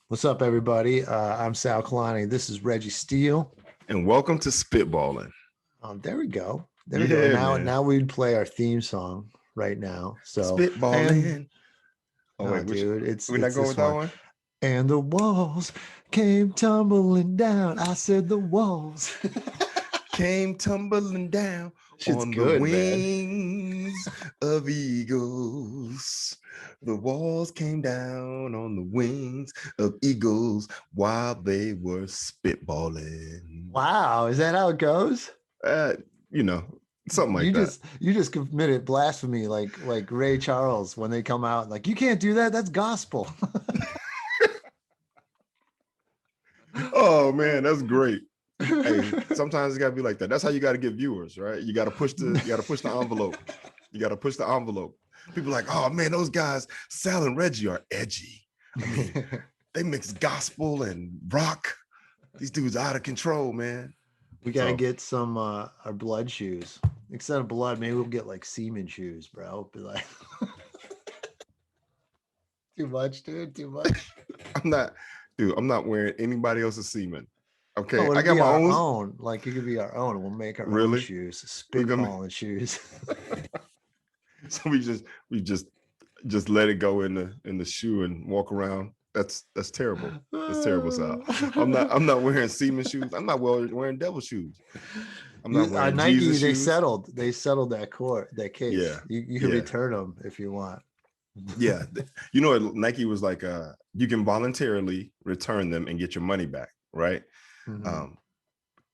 What's up, everybody? I'm Sal Kalani. This is Reggie Steele. And welcome to Spitballin. There we go. There we go. And Yeah, now, man. now we'd play our theme song right now. So, and Spitballin. Oh no, wait, which dude, it's we're not it's going this with that one. one? And the walls came tumbling down. I said the walls. Came tumbling down Shit's on the good, man. wings of eagles. The walls came down on the wings of eagles while they were spitballing. Wow, is that how it goes? Uh, you know, something You like that. just you just committed blasphemy, like Ray Charles when they come out. Like you can't do that. That's gospel. Oh man, that's great. Hey, sometimes it gotta be like that. That's how you gotta get viewers, right? You gotta push the envelope. You gotta push the envelope. People are like, oh man, those guys, Sal and Reggie, are edgy. I mean, they mix gospel and rock. These dudes are out of control, man. We gotta So get some our blood shoes. Instead of blood, maybe we'll get like semen shoes, bro. Be like too much, dude. Too much. I'm not, dude, I'm not wearing anybody else's semen. Okay, No, I it'll got be my our own. own. Like it could be our own. We'll make our own Really? shoes, We're gonna spitballing shoes. so we just let it go in the shoe and walk around. That's terrible. That's terrible, Sal. I'm not wearing semen shoes. I'm not wearing devil shoes. I'm not wearing Nike, Jesus they shoes. settled. They settled that case. Yeah, You can yeah, return them if you want. yeah. You know what? Nike was like, you can voluntarily return them and get your money back, right? Mhm. Um,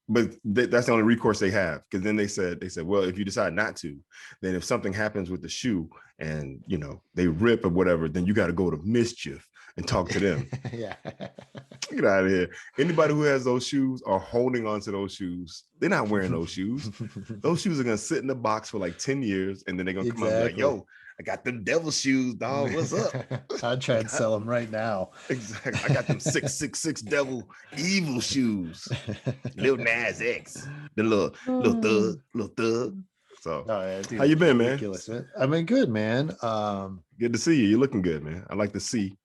but that's the only recourse they have, because then they said, well, if you decide not to, then if something happens with the shoe and they rip or whatever, then you got to go to Mischief and talk to them. Yeah. Get out of here. Anybody who has those shoes are holding on to those shoes. They're not wearing those shoes. Those shoes are gonna sit in the box for like 10 years, and then they're gonna come out and be like, Exactly. yo, I got them devil shoes, dog. What's up? I'd try and sell them right now. Exactly. I got them 666 devil evil shoes. Little Nas X. The little thug. So Oh yeah, how dude, you it's been, man? ridiculous, man. I mean, good, man. Good to see you. You're looking good, man. I like to see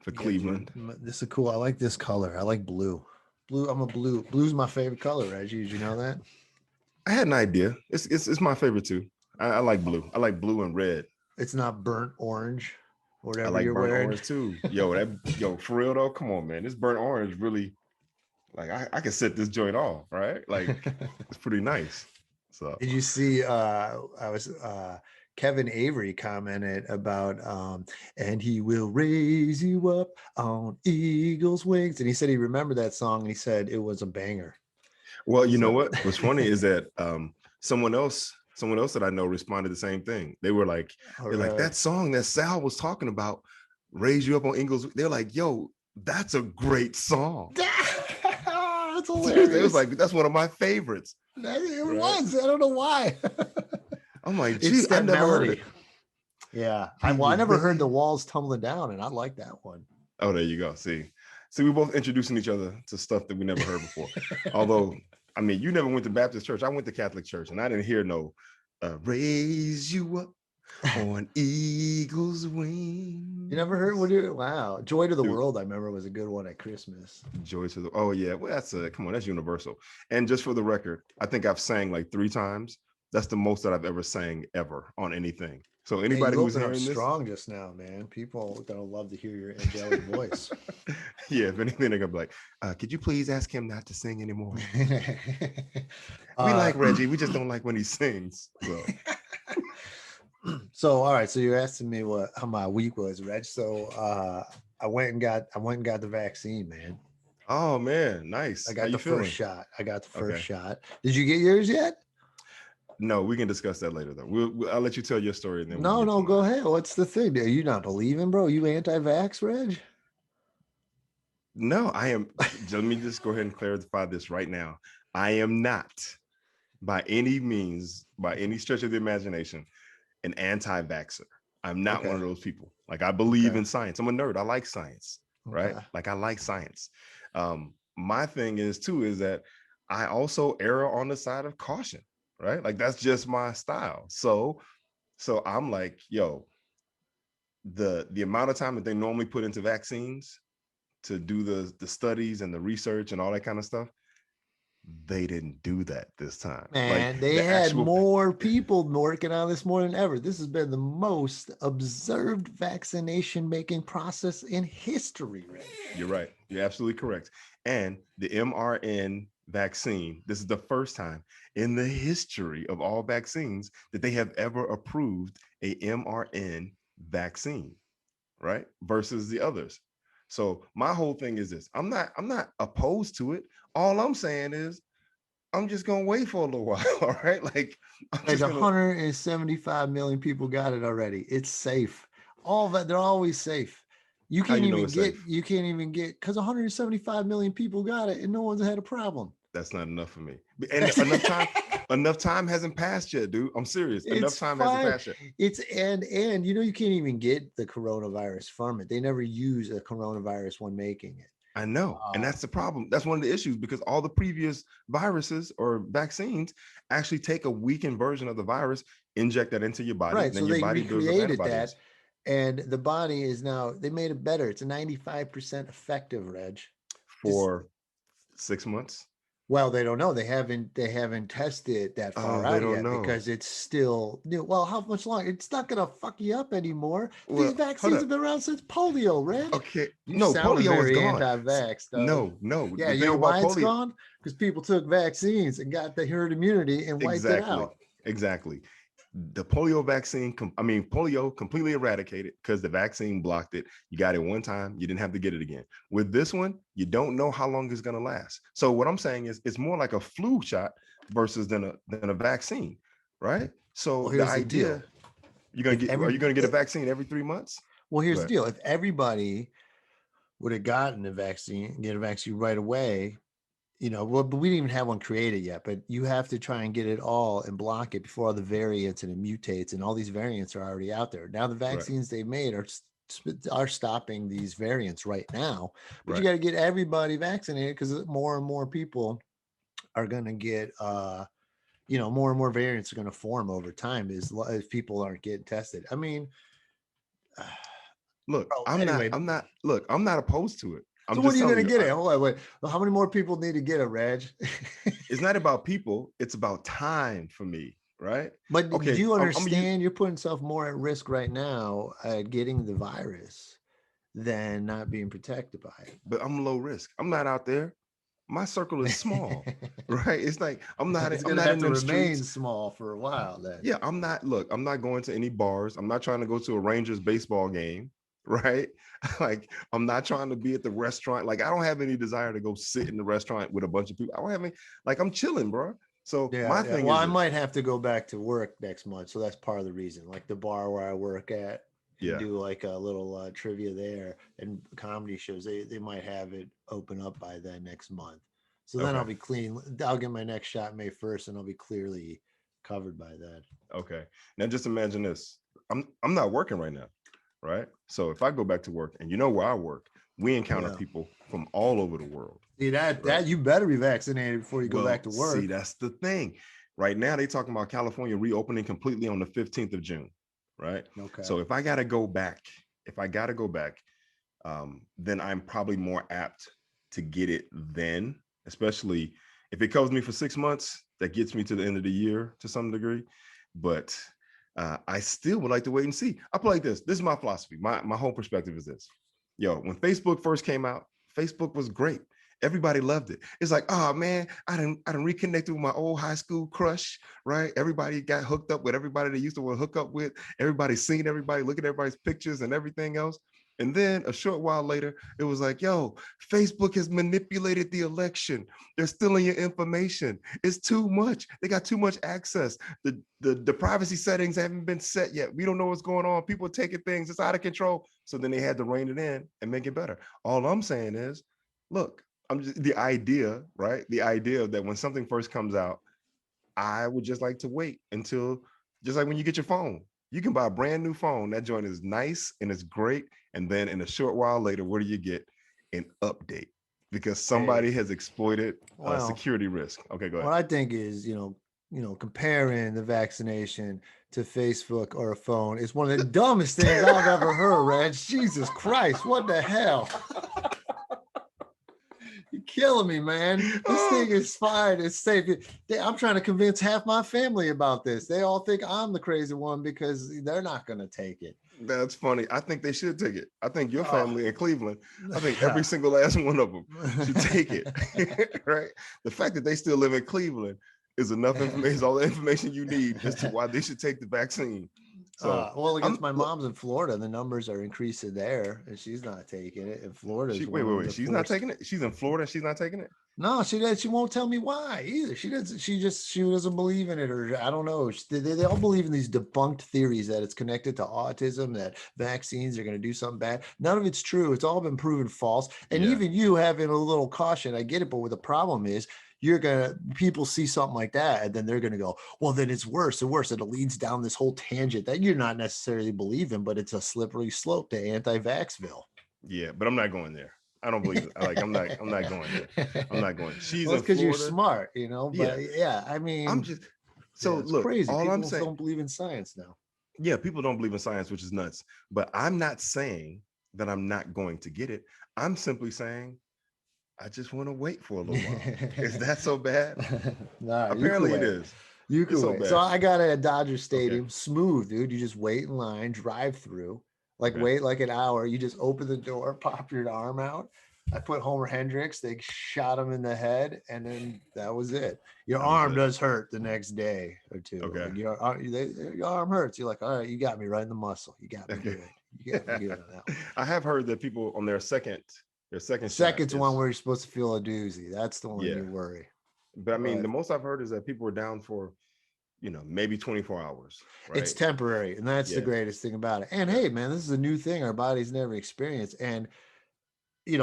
for Yeah, dude, Cleveland. this is cool. I like this color. I like blue. Blue. I'm a blue. Blue's my favorite color, Reggie. Did you know that? I had an idea. It's my favorite too. I like blue. I like blue and red. It's not burnt orange, I whatever like you're burnt wearing. orange too. Yo, for real though, come on, man. This burnt orange really, like, I can set this joint off, right? Like, it's pretty nice. So Did you see? I was Kevin Avery commented about, and he will raise you up on eagle's wings, and he said he remembered that song, and he said it was a banger. well, you know So, what? What's funny is that someone else that I know responded the same thing. They were like, all they're like, right. that song that Sal was talking about, Raise You Up on Ingles. They're like, yo, that's a great song. That's Seriously, it was hilarious. like, that's one of my favorites, It right? was. I don't know why. I'm like, gee, It's I that never heard melody. it. Yeah. He I will never heard the raise. walls tumbling down, and I like that one. Oh, there you go. See, we both introducing each other to stuff that we never heard before. Although, I mean, you never went to Baptist church. I went to Catholic church, and I didn't hear no "Raise you up on eagle's You never heard? wings." Wow. Joy to the Dude, World, I remember, was a good one at Christmas. joy to the. Oh yeah, well come on, that's universal. And just for the record, I think I've sang like 3 times. That's the most that I've ever sang ever on anything. So Hey, anybody you who's opened up hearing this, strong just now, man. People are going to love to hear your angelic voice. yeah, if anything, they're gonna be like, could you please ask him not to sing anymore? We uh, like Reggie. We just don't like when he sings. so, all right. So you're asking me how my week was, Reg. So I went and got the vaccine, man. Oh man, I nice. How got you the first feeling? shot. I got the first Okay. shot. Did you get yours yet? No, we can discuss that later though. I'll let you tell your story and then we can No, get to no, go mine. ahead. What's the thing? Are you not believing, bro? You anti-vax, Reg? No, I am. Let me just go ahead and clarify this right now. I am not, by any means, by any stretch of the imagination, an anti-vaxxer. I'm not one Okay. of those people. Like, I believe Okay. in science. I'm a nerd. I like science, right? Okay. Like, I like science. My thing is too is that I also err on the side of caution, right? Like, that's just my style. So I'm like, yo, the amount of time that they normally put into vaccines to do the studies and the research and all that kind of stuff, they didn't do that this time. Like Man, they the had actual, more people working on this more than ever. This has been the most observed vaccination making process in history, Reg. you're right. You're absolutely correct. And the mRNA vaccine, this is the first time in the history of all vaccines that they have ever approved a mRNA vaccine, right? Versus the others. So my whole thing is this. I'm not opposed to it. All I'm saying is I'm just gonna wait for a little while. All right. Like I'm Like just gonna 175 million people got it already. It's safe. All that they're always safe. You how can't you know even it's get, safe. you can't even get because 175 million people got it and no one's had a problem. That's not enough for me. And enough time hasn't passed yet, dude. I'm serious. Enough It's time hasn't fine. passed yet. It's and you know you can't even get the coronavirus from it. They never use a coronavirus when making it. I know. And Uh, that's the problem. That's one of the issues because all the previous viruses or vaccines actually take a weakened version of the virus, inject that into your body, right. and then So your they body builds up recreated antibodies that, and the body is now they made it better. It's a 95% effective, Reg. Just for 6 months. well, they don't know. They haven't tested that far Oh, they out don't yet know. because it's still new. Well, how much longer? It's not gonna fuck you up anymore. These Well, hold vaccines up. have been around since polio, Reg. Okay. You No, sounding polio is very gone. anti-vax, though. No, no. Yeah, The you thing know about why it's polio, gone? Because people took vaccines and got the herd immunity and wiped it exactly. out. Exactly. The polio vaccine, polio completely eradicated because the vaccine blocked it. You got it one time, you didn't have to get it again. With this one, you don't know how long it's going to last. So what I'm saying is it's more like a flu shot versus than a vaccine, right? So Well, the here's the deal. idea, If are every you going to get a vaccine every 3 months? well, Go here's the ahead. deal. If everybody would have gotten the vaccine, get a vaccine right away, well, but we didn't even have one created yet. But you have to try and get it all and block it before all the variants and it mutates, and all these variants are already out there. Now the Right, vaccines they made are stopping these variants right now. But you right. got to get everybody vaccinated because more and more people are going to get more and more variants are going to form over time as people aren't getting tested. I mean, Look, anyway, I'm not opposed to it. so I'm when are just you going telling to you, get it? Hold on, wait. Well, how many more people need to get it, Reg? it's not about people, it's about time for me, right? But do Okay, you I'm you. understand you're putting yourself more at risk right now at getting the virus than not being protected by But I'm low risk. I'm not out there. My circle is small, it? right? It's like It's I'm going to not have in to them remain streets. small for a while then. Yeah, I'm not. Look, I'm not going to any bars. I'm not trying to go to a Rangers baseball game, right? Like I'm not trying to be at the restaurant. Like I don't have any desire to go sit in the restaurant with a bunch of people. I don't have any. Like I'm chilling, bro. So Yeah, my yeah. thing Well, is I this. might have to go back to work next month, so that's part of the reason. Like the bar where I work at, and Yeah. do like a little trivia there and comedy shows. They might have it open up by then next month. So then I'll Okay. be clean. I'll get my next shot May 1st, and I'll be clearly covered by then. Okay. Now just imagine this. I'm not working right now, right? So if I go back to work, and you know where I work, we encounter Yeah. people from all over the world, See that right? that you better be vaccinated before you go back Well, to see, work. that's the thing. Right now, they talking about California reopening completely on the 15th of June, right? Okay. So if I gotta go back, if I gotta go back, then I'm probably more apt to get it then, especially if it covers me for 6 months, that gets me to the end of the year to some degree. But I still would like to wait and see. I put like this. This is my philosophy. My whole perspective is this. Yo, when Facebook first came out, Facebook was great. Everybody loved it. It's like, oh man, I didn't reconnected with my old high school crush, right? Everybody got hooked up with everybody they used to want to hook up with. Everybody's seen everybody, look at everybody's pictures and everything else. And then a short while later, it was like, yo, Facebook has manipulated the election. They're stealing your information. It's too much. They got too much access. The privacy settings haven't been set yet. We don't know what's going on. People are taking things. It's out of control. So then they had to rein it in and make it better. All I'm saying is, look, I'm just the idea, right? The idea that when something first comes out, I would just like to wait until, just like when you get your phone, you can buy a brand new phone. That joint is nice and it's great. And then in a short while later, what do you get? An update because Hey, somebody has exploited a well, security risk. Okay, go what ahead. I think is, comparing the vaccination to Facebook or a phone is one of the dumbest things I've ever heard, Reg. Jesus Christ, what the hell? killing me, man. This thing is fine. It's safe. I'm trying to convince half my family about this. They all think I'm the crazy one because they're not going to take it. That's funny. I think they should take it. I think your Oh, family in Cleveland, I think every single last one of them should take it. Right? The fact that they still live in Cleveland is enough information, all the information you need as to why they should take the vaccine. So well, I'm against my mom's in Florida, the numbers are increasing there, and she's not taking it. And Florida is wait, one of the she's not taking it. She's in Florida. She's not taking it. No, she does. She won't tell me why either. She doesn't. She doesn't believe in it, or I don't know. They all believe in these debunked theories that it's connected to autism, that vaccines are going to do something bad. None of it's true. It's all been proven false. And Yeah. even you having a little caution, I get it. But what the problem is, people see something like that, and then they're gonna go, well, then it's worse and worse. And it leads down this whole tangent that you're not necessarily believing, but it's a slippery slope to anti-vaxxville. Yeah, but I'm not going there. I don't believe it. Like I'm not going there. I'm not going. She's well, in because Florida. you're smart, you know. But yeah, I mean, I'm just so it's look. crazy. All People I'm saying, don't believe in science now. Yeah, people don't believe in science, which is nuts. But I'm not saying that I'm not going to get it. I'm simply saying I just want to wait for a little while. Is that so bad? Nah, Apparently it is. You can so wait. bad. So I got it at Dodger Stadium. Okay. Smooth, dude. You just wait in line, drive through, wait like an hour. You just open the door, pop your arm out. I put Homer Hendricks. They shot him in the head, and then that was it. Your arm does hurt the next day or two. Okay. Like your arm hurts. You're like, all right, you got me right in the muscle. You got me good. You got me good on that one. I have heard that people on their second's one where you're supposed to feel a doozy. That's the one you worry. But I mean, the most I've heard is that people are down for, maybe 24 hours. Right? It's temporary, and that's the greatest thing about it. And hey, man, this is a new thing our body's never experienced. And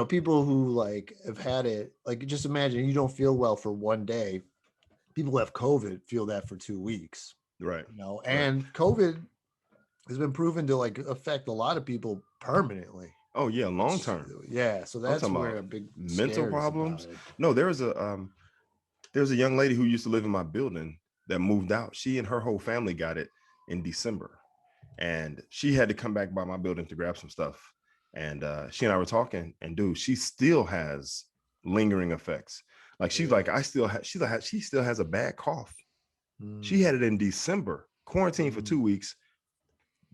people who have had it, just imagine you don't feel well for one day. People who have COVID feel that for 2 weeks. Right. And COVID has been proven to affect a lot of people permanently. Oh yeah, long term. Yeah, so that's where a big mental problems. No, there was a young lady who used to live in my building that moved out. She and her whole family got it in December, and she had to come back by my building to grab some stuff. And she and I were talking, and dude, she still has lingering effects. She's like, she still has a bad cough. She had it in December, quarantined for 2 weeks.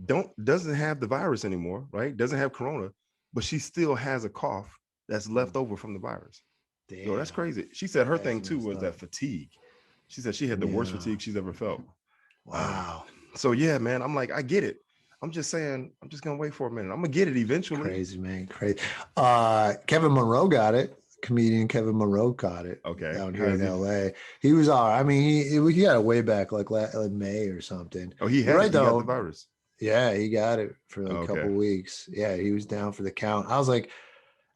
Doesn't have the virus anymore, right? Doesn't have corona, but she still has a cough that's left over from the virus. Damn. Yo, that's crazy. She said her thing too was that fatigue. She said she had the worst fatigue she's ever felt. Wow. So yeah, man, I'm like, I get it. I'm just saying, I'm just gonna wait for a minute. I'm gonna get it eventually. Crazy, man, crazy. Kevin Monroe got it. Comedian Kevin Monroe caught it. Okay. Down here in LA. He was all right. I mean, he got it way back like May or something. Oh, he had right, he got the virus. Yeah, he got it for a couple weeks. Yeah, he was down for the count. I was like,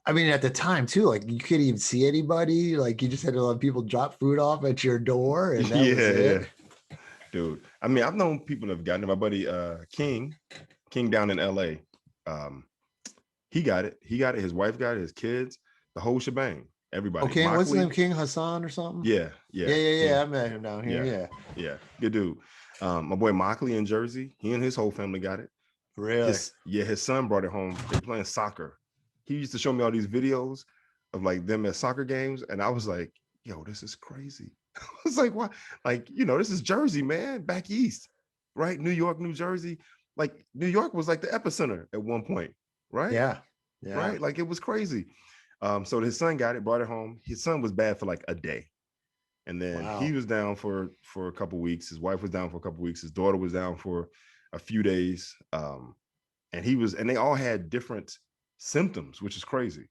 I mean, at the time too, you couldn't even see anybody. You just had to let people drop food off at your door, and that was it. Yeah. Dude, I mean, I've known people that have gotten it. My buddy King down in LA, he got it. His wife got it. His kids, the whole shebang. Everybody. Okay, what's his name? King Hassan or something? Yeah. I met him down here. Yeah, good dude. My boy Mockley in Jersey, he and his whole family got it. Really? His son brought it home. They're playing soccer. He used to show me all these videos of them at soccer games, and I was like, yo, this is crazy. I was like, what? This is Jersey, man, back east, right? New York, New Jersey. New York was the epicenter at one point, right? Yeah. Right? It was crazy. So his son got it, brought it home. His son was bad for a day. And then he was down for a couple of weeks. His wife was down for a couple of weeks. His daughter was down for a few days. And they all had different symptoms, which is crazy,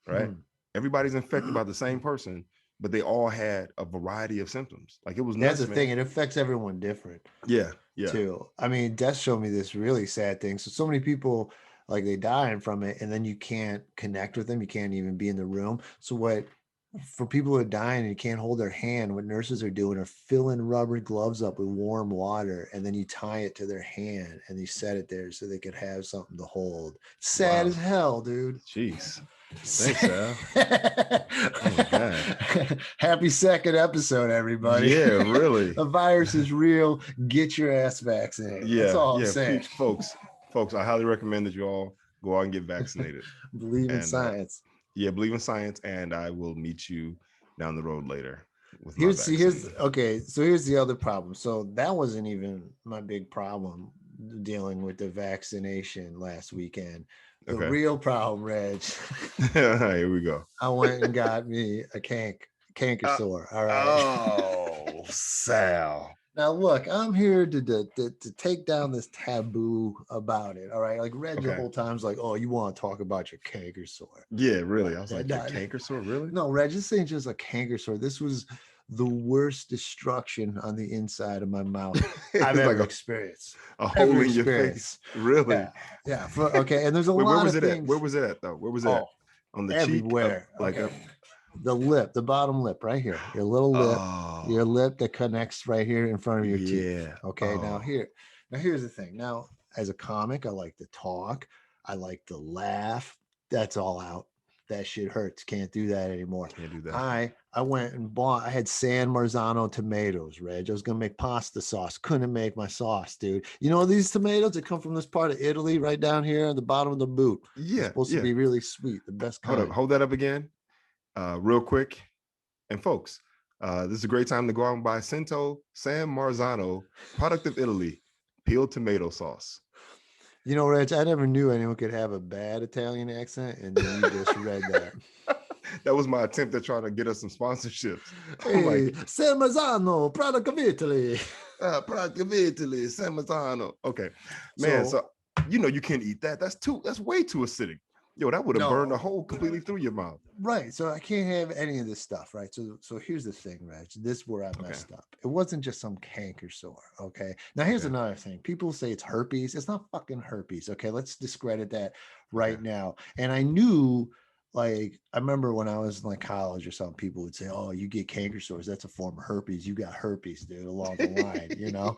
right? Everybody's infected by the same person, but they all had a variety of symptoms. It was nuts. That's the thing. It affects everyone different. Yeah. Too. I mean, Death showed me this really sad thing. So many people they dying from it, and then you can't connect with them. You can't even be in the room. So for people who are dying and you can't hold their hand, what nurses are doing are filling rubber gloves up with warm water, and then you tie it to their hand and you set it there so they could have something to hold. Sad as hell, dude. Jeez. Thanks, Al. Oh my God. Happy second episode, everybody. Yeah, really. The virus is real. Get your ass vaccinated. Yeah, that's all I'm saying. Folks, I highly recommend that you all go out and get vaccinated. Believe in science. Yeah, believe in science, and I will meet you down the road later with my Here's vaccine. okay. So here's the other problem. So that wasn't even my big problem dealing with the vaccination last weekend. The Okay. real problem, Reg, Here we go. I went and got me a canker Uh, sore. All right. oh, Sal. Now look, I'm here to take down this taboo about it. All right. Like Reg the Okay. whole time's like, oh, you want to talk about your canker sore. Yeah, Right. really. I was like, your canker sore, really? No, Reg, this ain't just a canker sore. This was the worst destruction on the inside of my mouth I've It's like ever experienced. a Ever hole in your face. experienced. Really? Yeah. Yeah. Okay. And there's a Wait, where lot was of it at? Where things. was it at though? Where was it at? Oh, On the cheek? Up everywhere. like Okay. up. The lip, the bottom lip right here. Your Oh, lip that connects right here in front of your teeth. yeah. Okay. Oh, Now here's the thing. Now, as a comic, I like to talk. I like to laugh. That's all out. That shit hurts. Can't do that anymore. can't do that. I went and bought. I had San Marzano tomatoes, Reg. I was gonna make pasta sauce. Couldn't make my sauce, dude. You know these tomatoes that come from this part of Italy, right down here at the bottom of the boot. They're Yeah, supposed to yeah. be really sweet, the best Hold up. kind. Hold that up again. Real quick. And folks, this is a great time to go out and buy Cento San Marzano, product of Italy, peeled tomato sauce. You know, Reg, I never knew anyone could have a bad Italian accent, and then you just read that. That was my attempt at trying to get us some sponsorships. I'm Hey, like, San Marzano, product of Italy. product of Italy, San Marzano. Okay, man. So So you can't eat that. That's way too acidic. Yo, that would have burned a no, hole completely through your mouth. right. So I can't have any of this stuff, right? So here's the thing, Reg. This is where I Okay. messed up. It wasn't just some canker sore. Okay. Now here's Okay. another thing. People say it's herpes. It's not fucking herpes. Okay. Let's discredit that Okay. right now. And I knew, like, I remember when I was in like college or something, people would say, "Oh, you get canker sores. That's a form of herpes. You got herpes, dude, along the line, you know."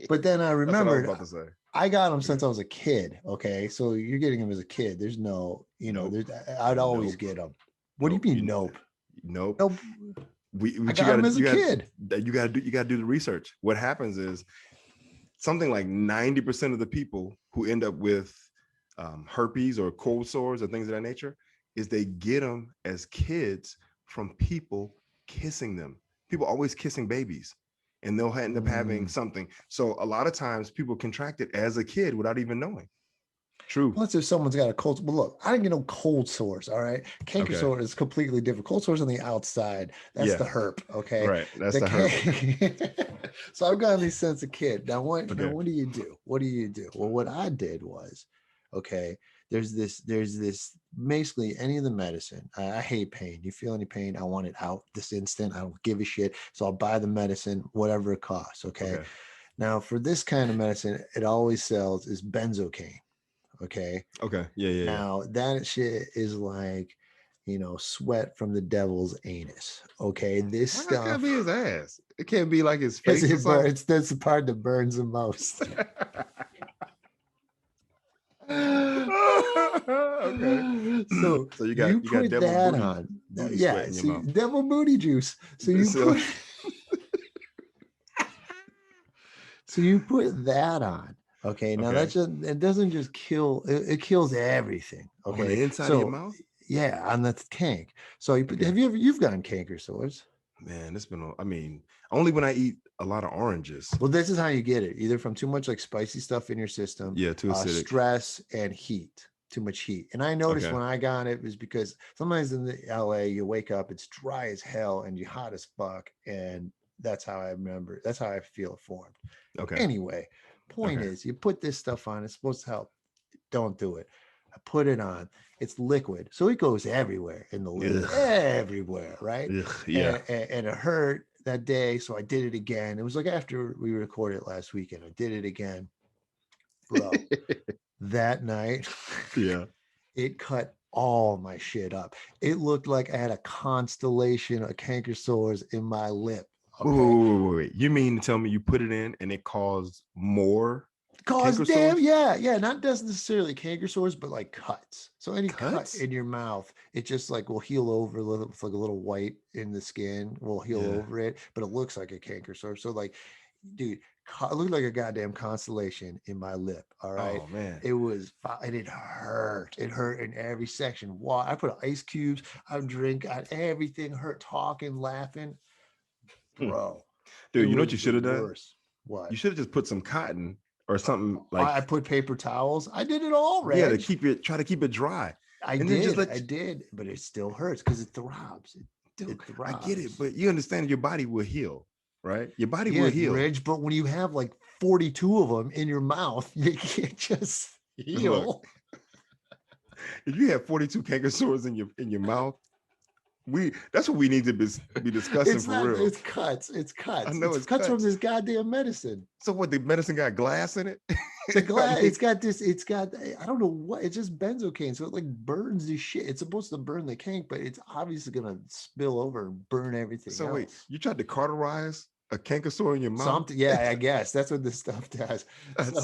But then I That's what I was remembered about to say. I got them since Okay. I was a kid. Okay, so you're getting them as a kid. There's no, Nope. I'd always Nope. get them. What do you Nope. mean, nope? Nope. Nope. I What you got them gotta as a kid. you gotta do the research. What happens is something like 90% of the people who end up with herpes or cold sores or things of that nature is they get them as kids from people kissing them. People always kissing babies, and they'll end up having Mm. something. So a lot of times people contract it as a kid without even knowing. True. Plus, if someone's got a cold, well, look, I didn't get no cold sores. All right, canker Okay. sore is completely different. Cold sores on the outside. That's Yeah. the herp. Okay, Right. That's the the herp. so I've gotten these since a kid. Now Okay. what do you do? What do you do? Well, what I did was, okay, there's this basically any of the medicine. I hate pain. You feel any pain? I want it out this instant. I don't give a shit. So I'll buy the medicine, whatever it costs. Okay. Okay. Now for this kind of medicine, it always sells is benzocaine. Okay. Okay. Yeah. Yeah. Yeah. Now that shit is like, sweat from the devil's anus. Okay. This Why that gotta be his stuff, ass? It can't be like his because face or it something. burns. That's the part that burns the most. Okay. So So you got you put devil that on. booty sweat Yeah. in your So mouth. devil booty juice. So you So put so you put that on. Okay. Now okay. that's just it doesn't just kill, it kills everything. On Okay. the inside of your So mouth? yeah, on the tank. So Okay. you've gotten canker sores? Man, it's been I mean, only when I eat a lot of oranges. Well, this is how you get it: either from too much like spicy stuff in your system, Yeah, too acidic. stress, and heat. Too much heat. And I noticed Okay. when I got it was because sometimes in the LA you wake up, it's dry as hell and you're hot as fuck. And that's how I remember. That's how I feel it formed. But Okay. anyway, point Okay. is, you put this stuff on. It's supposed to help. Don't do it. I put it on. It's liquid, so it goes everywhere in the lip, Ugh. everywhere, right? Ugh. Yeah. And it hurt that day, so I did it again. It was like after we recorded it last weekend, I did it again, bro. That night, Yeah. it cut all my shit up. It looked like I had a constellation of canker sores in my lip. Wait, Okay. You mean to tell me you put it in and it caused more Cause canker damn, sores? yeah, not doesn't necessarily canker sores, but like cuts. So any cut Cuts? in your mouth, it just like will heal over a little, with like a little white in the skin, will heal Yeah. over it, but it looks like a canker sore. So like, dude, It looked like a goddamn constellation in my lip. All right. Oh man. It was, and it hurt. It hurt in every section. Wow. I put ice cubes, I drink, everything hurt, talking, laughing. Hmm. Bro, it Dude, you know what was you the should have done? worst. What? You should have just put some cotton or something like, I put paper towels. I did it all, yeah, to Reg. keep it, try to keep it dry. I And then just did. let I you, did. But it still hurts because it throbs. dude, It I get it, throbs. but you understand your body will heal, right? Your body will Yeah, heal. Reg. But when you have like 42 of them in your mouth, you can't just Look, heal. if you have 42 canker sores in your mouth, that's what we need to be discussing It's for not, real. it's cuts. It's I cuts. know It's it's cuts from cuts. this goddamn medicine. So what, the medicine got glass in it? The I glass, mean, it's got, I don't know what, it's just benzocaine. So it like burns the shit. It's supposed to burn the kink, but it's obviously going to spill over and burn everything so wait, else. you tried to cauterize a canker sore in your mouth? Something, yeah, I guess that's what this stuff does. That's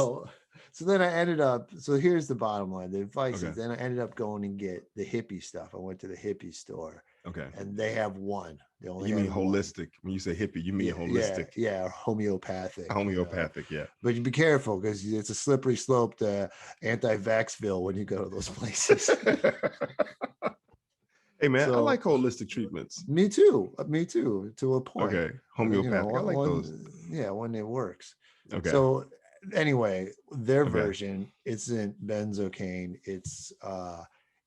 So then I ended up, so here's the bottom line. The advice is okay. then I ended up going and get the hippie stuff. I went to the hippie store Okay. and they have one. They only You mean had one. holistic. When you say hippie, you mean Yeah, yeah, holistic. yeah, homeopathic, Homeopathic, yeah. But you be careful because it's a slippery slope to anti-vaxxville when you go to those places. Hey man, I So like holistic treatments. me too, to a point. Okay. Homeopathic. I like those. Yeah, when it works. Okay. So anyway, their Okay. version isn't benzocaine.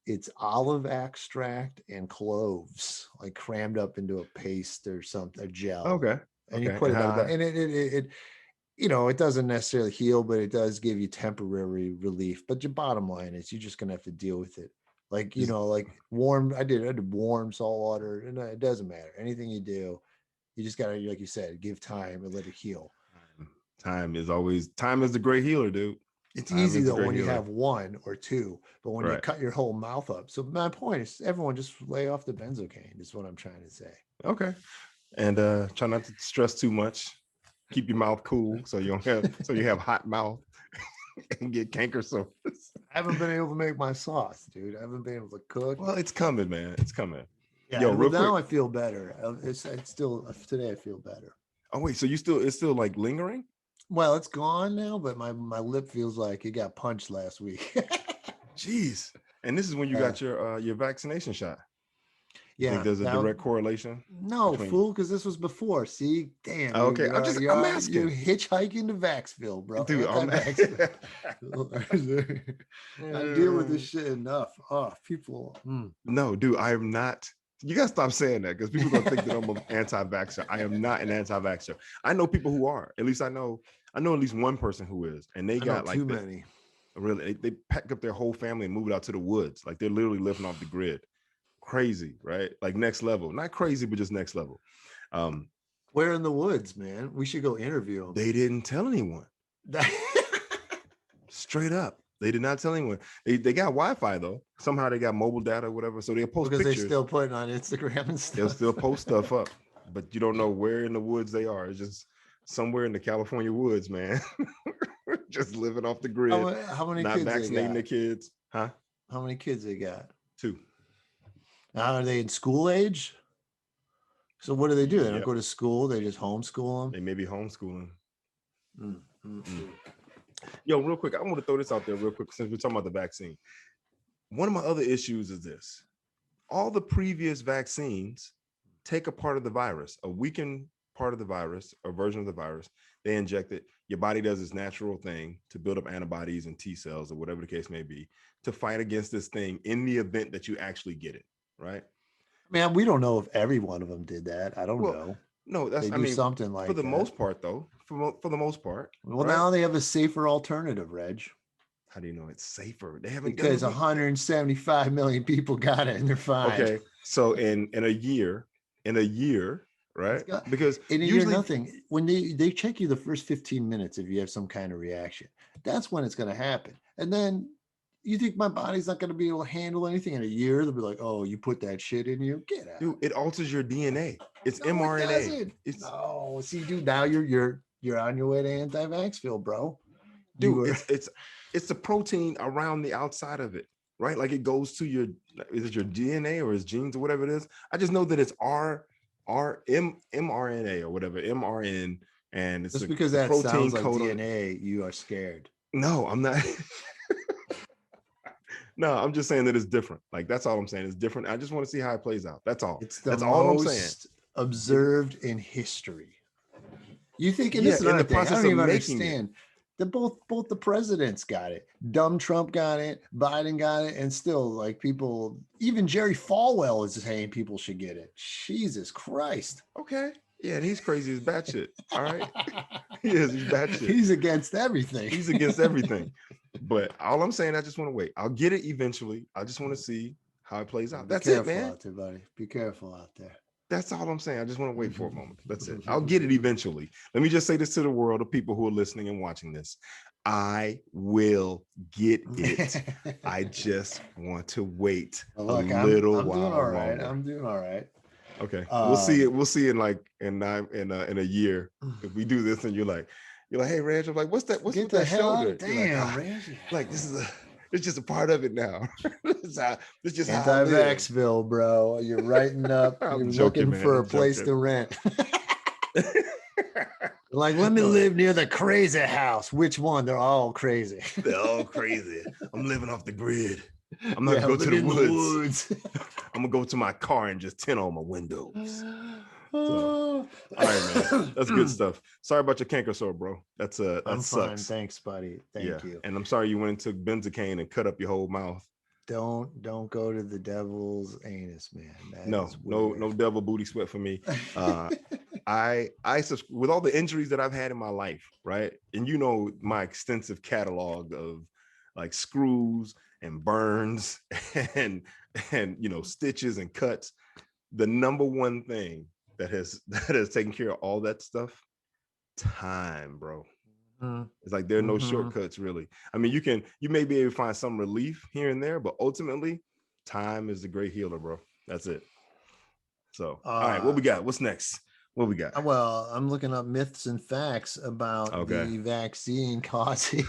It's olive extract and cloves, like crammed up into a paste or something, a gel, Okay. and you Okay. put And it how did on, that? and it it doesn't necessarily heal, but it does give you temporary relief. But your bottom line is you're just gonna have to deal with it. Like, Is like warm. I did warm salt water, and it doesn't matter. Anything you do, you just gotta, like you said, give time and let it heal. time is the great healer, dude. It's Time easy is the though great when you healer. have one or two, but when you Right. cut your whole mouth up. So my point is, everyone just lay off the benzocaine. Is what I'm trying to say. Okay. And try not to stress too much. Keep your mouth cool so you have hot mouth and get canker sores. I haven't been able to make my sauce, dude. I haven't been able to cook. Well, it's coming, man. It's coming. Yeah, Yo, well real quick. now I feel better. It's still today I feel better. Oh wait, so it's still like lingering? Well, it's gone now, but my lip feels like it got punched last week. Jeez. And this is when you uh, got your vaccination shot. You think yeah. there's a Now, direct correlation no, between? fool, because this was before. See, damn, Oh, okay, I'm you're asking, hitchhiking to Vaxville, bro. dude. Anti-Vaxville. I deal with this Uh, shit enough. Oh, people. no, dude, I am not. You gotta stop saying that because people are gonna think that I'm an anti-vaxxer. I am not an anti-vaxxer. I know people who are. At least I know at least one person who is, and they I know got too like many. really they pack up their whole family and move it out to the woods. Like they're literally living off the grid. Crazy, right? Like next level. Not crazy, but just next level. Um, Where in the woods, man? We should go interview they didn't tell anyone. them. Straight up. They did not tell anyone. They got Wi-Fi though. Somehow they got mobile data or whatever. So they'll post Because they pictures. still put it on Instagram and They'll stuff. still post stuff up, but you don't know where in the woods they are. It's just somewhere in the California woods, man. Just living off the grid, How many not kids they vaccinating got? the kids. Huh? How many kids they got? 2. Now, are they in school age? So what do they do? They don't Yep. go to school. They just homeschool them. They may be homeschooling. Mm, mm, Mm. mm. Yo, real quick, I want to throw this out there real quick since we're talking about the vaccine. One of my other issues is this. All the previous vaccines take a part of the virus, a weakened part of the virus, a version of the virus. They inject it. Your body does its natural thing to build up antibodies and T cells or whatever the case may be to fight against this thing in the event that you actually get it, right? Man, we don't know if every one of them did that. I don't Well, know. no, They do something for like the that. most part, though, for the most part, Well, right? now they have a safer alternative, Reg, How do you know it's safer? They haven't done because it. 175 million people got it and they're fine. Okay, so in a year, It's right? got, Because in a year, usually, nothing. When they check you the first 15 minutes, if you have some kind of reaction, that's when it's going to happen. And then you think my body's not going to be able to handle anything in a year? They'll be like, "Oh, you put that shit in you? Get dude, out!" it alters your DNA. It's No, it mRNA. doesn't. It's No, see, dude, now you're on your way to anti-vaxxville, bro. You dude, are. it's the protein around the outside of it, right? Like it goes to your, is it your DNA or his genes or whatever it is? I just know that it's mRNA or whatever, MRN and it's Just a because the that protein sounds like code on it. DNA, you are scared. No, I'm not. No, I'm just saying that it's different. Like that's all I'm saying. It's different. I just want to see how it plays out. That's all. It's the That's all I'm saying. most observed in history. You think, and this Yeah, is in another the thing, I process don't of even making it. understand. The both the presidents got it. Dumb Trump got it, Biden got it, and still like people, even Jerry Falwell is saying people should get it. Jesus Christ. Okay. Yeah, and he's crazy as batshit. All right. He is. He's batshit. He's against everything. He's against everything. But all I'm saying, I just want to wait. I'll get it eventually. I just want to see how it plays out. Be That's it, careful man. out there, buddy. Be careful out there. That's all I'm saying. I just want to wait for a moment. That's it. I'll get it eventually. Let me just say this to the world of people who are listening and watching this. I will get it. I just want to wait Look, a little I'm doing all while right. longer. I'm doing all right. Okay. We'll see it. We'll see in like in a year. If we do this and you're like, hey Reg, I'm like, what's that? What's Get with the that hell out shoulder? of You're like, damn, Reggie. like it's just a part of it now. This is just how I live. Anti-vaxville, bro. You're writing up. I'm You're joking, looking man. for a I'm place joking. to rent. Like, let me No, live near the crazy house. Which one? They're all crazy. they're all crazy. I'm living off the grid. I'm not Yeah, gonna go to the in woods. I'm gonna go to my car and just tint all my windows. So, all right, man. That's good stuff. Sorry about your canker sore, bro. That I'm fine. sucks. Thanks, buddy. Thank you. And I'm sorry you went and took benzocaine and cut up your whole mouth. Don't go to the devil's anus, man. No devil booty sweat for me. I with all the injuries that I've had in my life, right? And you know my extensive catalog of like screws and burns and stitches and cuts. The number one thing that has taken care of all that stuff, time, bro. It's like there are no shortcuts, really. I mean, you may be able to find some relief here and there, but ultimately, time is the great healer, bro. That's it. So, all right, what we got? What's next? What we got? Well, I'm looking up myths and facts about the vaccine causing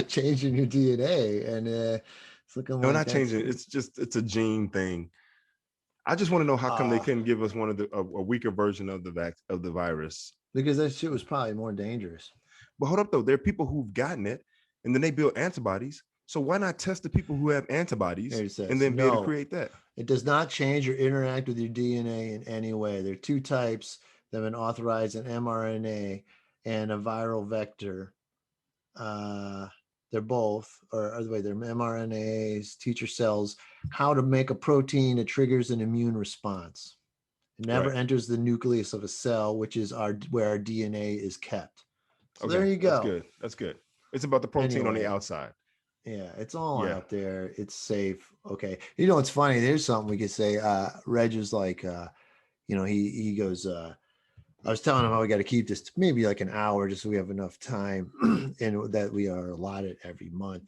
changing your DNA, and it's looking No, like not changing. It's a gene thing. I just want to know how come they couldn't give us one of a weaker version of the virus, because that shit was probably more dangerous. But hold up though, there are people who've gotten it and then they build antibodies. So why not test the people who have antibodies and then be able to create that? It does not change or interact with your DNA in any way. There are two types that have been authorized: an mRNA and a viral vector. They're both, or the way they're mRNAs teach your cells how to make a protein that triggers an immune response. It never enters the nucleus of a cell, which is where our DNA is kept. So there you go. That's good. It's about the protein on the outside. Yeah, it's all out there. It's safe. Okay. You know, it's funny. There's something we could say. Reg is like, he goes, I was telling him how we got to keep this maybe like an hour just so we have enough time and that we are allotted every month.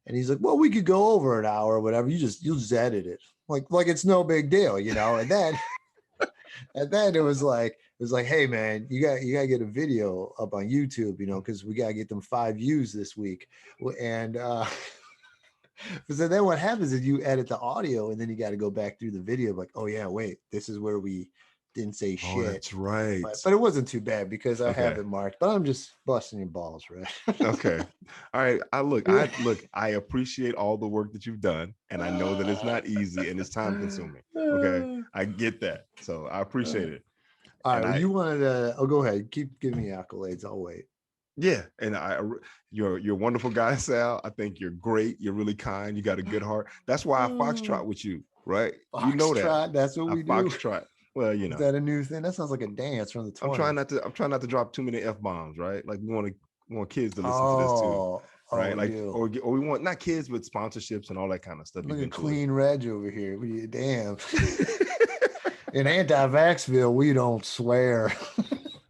And he's like, well, we could go over an hour or whatever. You'll just edit it. Like it's no big deal, And then it was like, hey man, you gotta get a video up on YouTube, because we gotta get them 5 views this week. And so then what happens is you edit the audio and then you got to go back through the video, like, oh yeah, wait, this is where we didn't say shit. Oh, that's right. But it wasn't too bad because I have it marked. But I'm just busting your balls, right? Okay. All right. I appreciate all the work that you've done, and I know that it's not easy and it's time consuming. Okay, I get that, so I appreciate it. All right. Well, you wanted to? Oh, go ahead. Keep giving me accolades. I'll wait. Yeah, and you're a wonderful guy, Sal. I think you're great. You're really kind. You got a good heart. That's why I foxtrot with you, right? You know that. That's what we do. Foxtrot. Well, Is that a new thing? That sounds like a dance from the 20s. I'm trying not to drop too many F-bombs, right? Like we want kids to listen to this too. Right. Or we want not kids, but sponsorships and all that kind of stuff. Look at clean Reg over here. Damn. In anti-vaxville, we don't swear.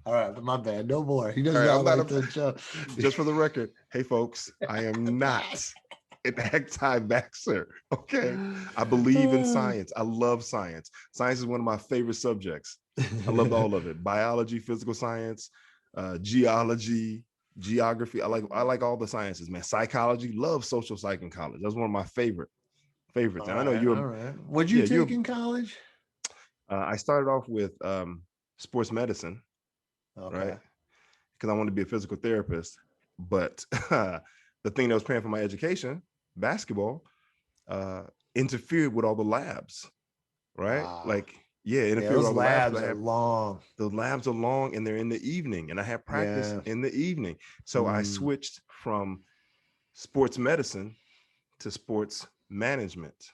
All right, my bad. No more. He does not like the show. Just for the record, hey folks, I am not an anti-vaxxer. Okay. I believe in science. I love science. Science is one of my favorite subjects. I love all of it. Biology, physical science, geology, geography. I like all the sciences, man. Psychology, love social psych in college. That's one of my favorites. And I know you're all right. What'd you take in college? I started off with sports medicine. Okay. Right. because I wanted to be a physical therapist. But the thing that was paying for my education, basketball, uh, interfered with all the labs, right? Wow. Like, yeah, Yeah, interfered with those all the labs labs because I are have long. the labs are long and they're in the evening, and I have practice Yeah. in the evening. So I Mm, switched from sports medicine to sports management.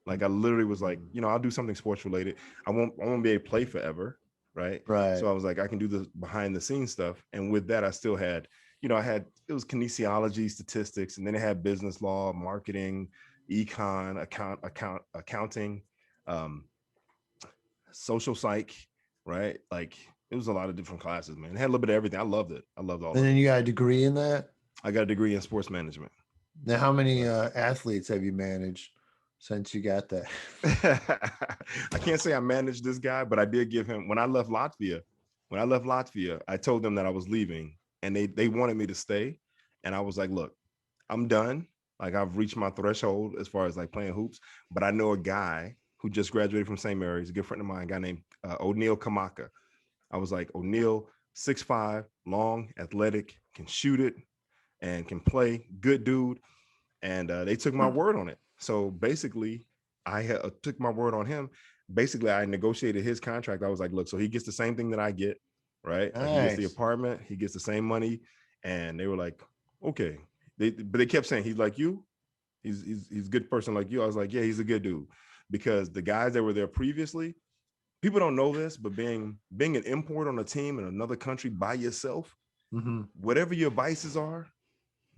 Like I literally was like, mm. I'll do something sports related. I won't be able to play forever, right? Right. So I was like, I can do the behind the scenes stuff. And with that, I still had, it was kinesiology, statistics, and then it had business law, marketing, econ, accounting, um, social psych, right? Like it was a lot of different classes, man. It had a little bit of everything. I loved it. I loved all And of then it. you got a degree in that? I got a degree in sports management. Now, how many Right. athletes have you managed since you got that? I can't say I managed this guy, but I did give him when I left Latvia. When I left Latvia, I told them that I was leaving, and they wanted me to stay, and I was like, "Look, I'm done. Like I've reached my threshold as far as like playing hoops, but I know a guy who just graduated from St. Mary's, a good friend of mine, a guy named O'Neal Kamaka. I was like, O'Neal, 6'5", long, athletic, can shoot it and can play, good dude." And they took my word on it. So basically, took my word on him. Basically, I negotiated his contract. I was like, look, so he gets the same thing that I get, right? Like he gets the Nice. apartment, he gets the same money, and they were like, okay. But they kept saying he's like you, he's a good person like you. I was like, yeah, he's a good dude, because the guys that were there previously, people don't know this, but being an import on a team in another country by yourself, Hmm. whatever your vices are,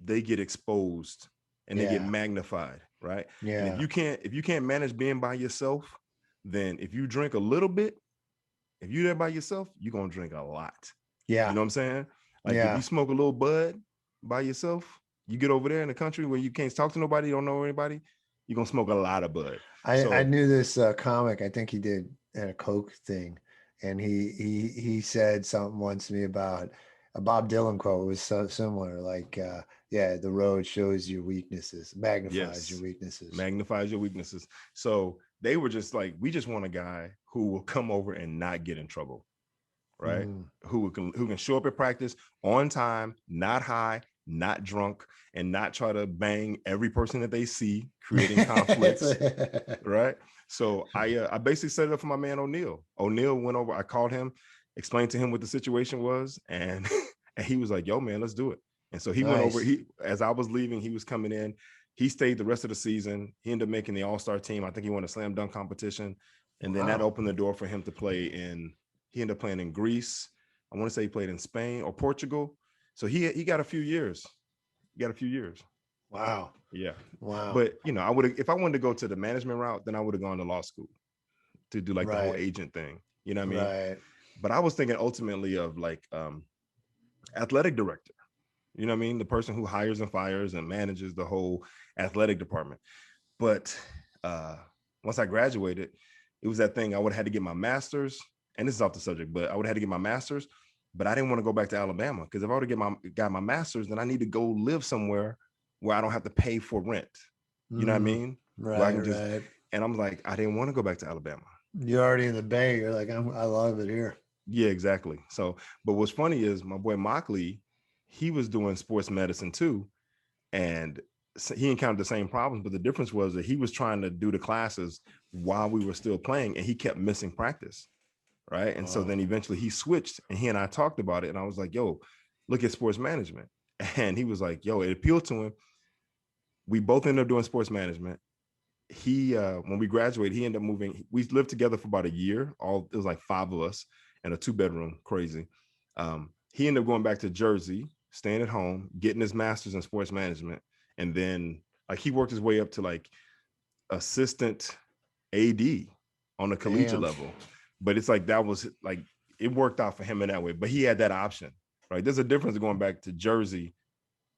they get exposed and they get Yeah. magnified, right? And Yeah. if you can't manage being by yourself, then if you drink a little bit, if you're there by yourself, you're gonna drink a lot. You Yeah. know what I'm saying? Like if you Yeah. smoke a little bud by yourself, you get over there in the country where you can't talk to nobody, you don't know anybody, you're gonna smoke a lot of bud. I So knew this comic. I think he did a Coke thing, and he said something once to me about a Bob Dylan quote was so similar. Like, yeah, the road shows your weaknesses, magnifies your yes, weaknesses. magnifies your weaknesses. So they were just like, we just want a guy who will come over and not get in trouble, right? Mm. Who can show up at practice on time, not high, not drunk, and not try to bang every person that they see, creating conflicts, right? So I basically set it up for my man O'Neal. O'Neal went over. I called him, explained to him what the situation was, and and he was like, "Yo, man, let's do it." And so he went over. Nice. He as I was leaving, he was coming in. He stayed the rest of the season. He ended up making the All-Star team. I think he won a slam dunk competition, and then that Wow. opened the door for him to play in. He ended up playing in Greece. I want to say he played in Spain or Portugal. So he got a few years. He got a few years. Wow. Yeah. Wow. But I would have, if I wanted to go to the management route, then I would have gone to law school to do like the whole Right. agent thing. You know what I mean? Right. But I was thinking ultimately of like athletic director. You know what I mean? The person who hires and fires and manages the whole athletic department. But uh once I graduated, it was that thing. I would have had to get my master's, and this is off the subject, but I would have had to get my master's. But I didn't want to go back to Alabama, because if I would have got my master's, then I need to go live somewhere where I don't have to pay for rent. You know what I Mm. mean? Where I Right. can just, Right. and I'm like, I didn't want to go back to Alabama. You're already in the Bay. You're like, I love it here. Yeah, exactly. So, but what's funny is my boy Mockley, he was doing sports medicine too, and he encountered the same problems. But the difference was that he was trying to do the classes while we were still playing, and he kept missing practice, right? And so Wow. then eventually he switched, and he and I talked about it, and I was like, "Yo, look at sports management," and he was like, "Yo," it appealed to him. We both ended up doing sports management. He when we graduated, he ended up moving. We lived together for about a year. All it was like 5 of us in a 2-bedroom, crazy. He ended up going back to Jersey, staying at home, getting his master's in sports management, and then like he worked his way up to like assistant AD on a collegiate Damn. level. But it's like that was like it worked out for him in that way. But he had that option, right? There's a difference going back to Jersey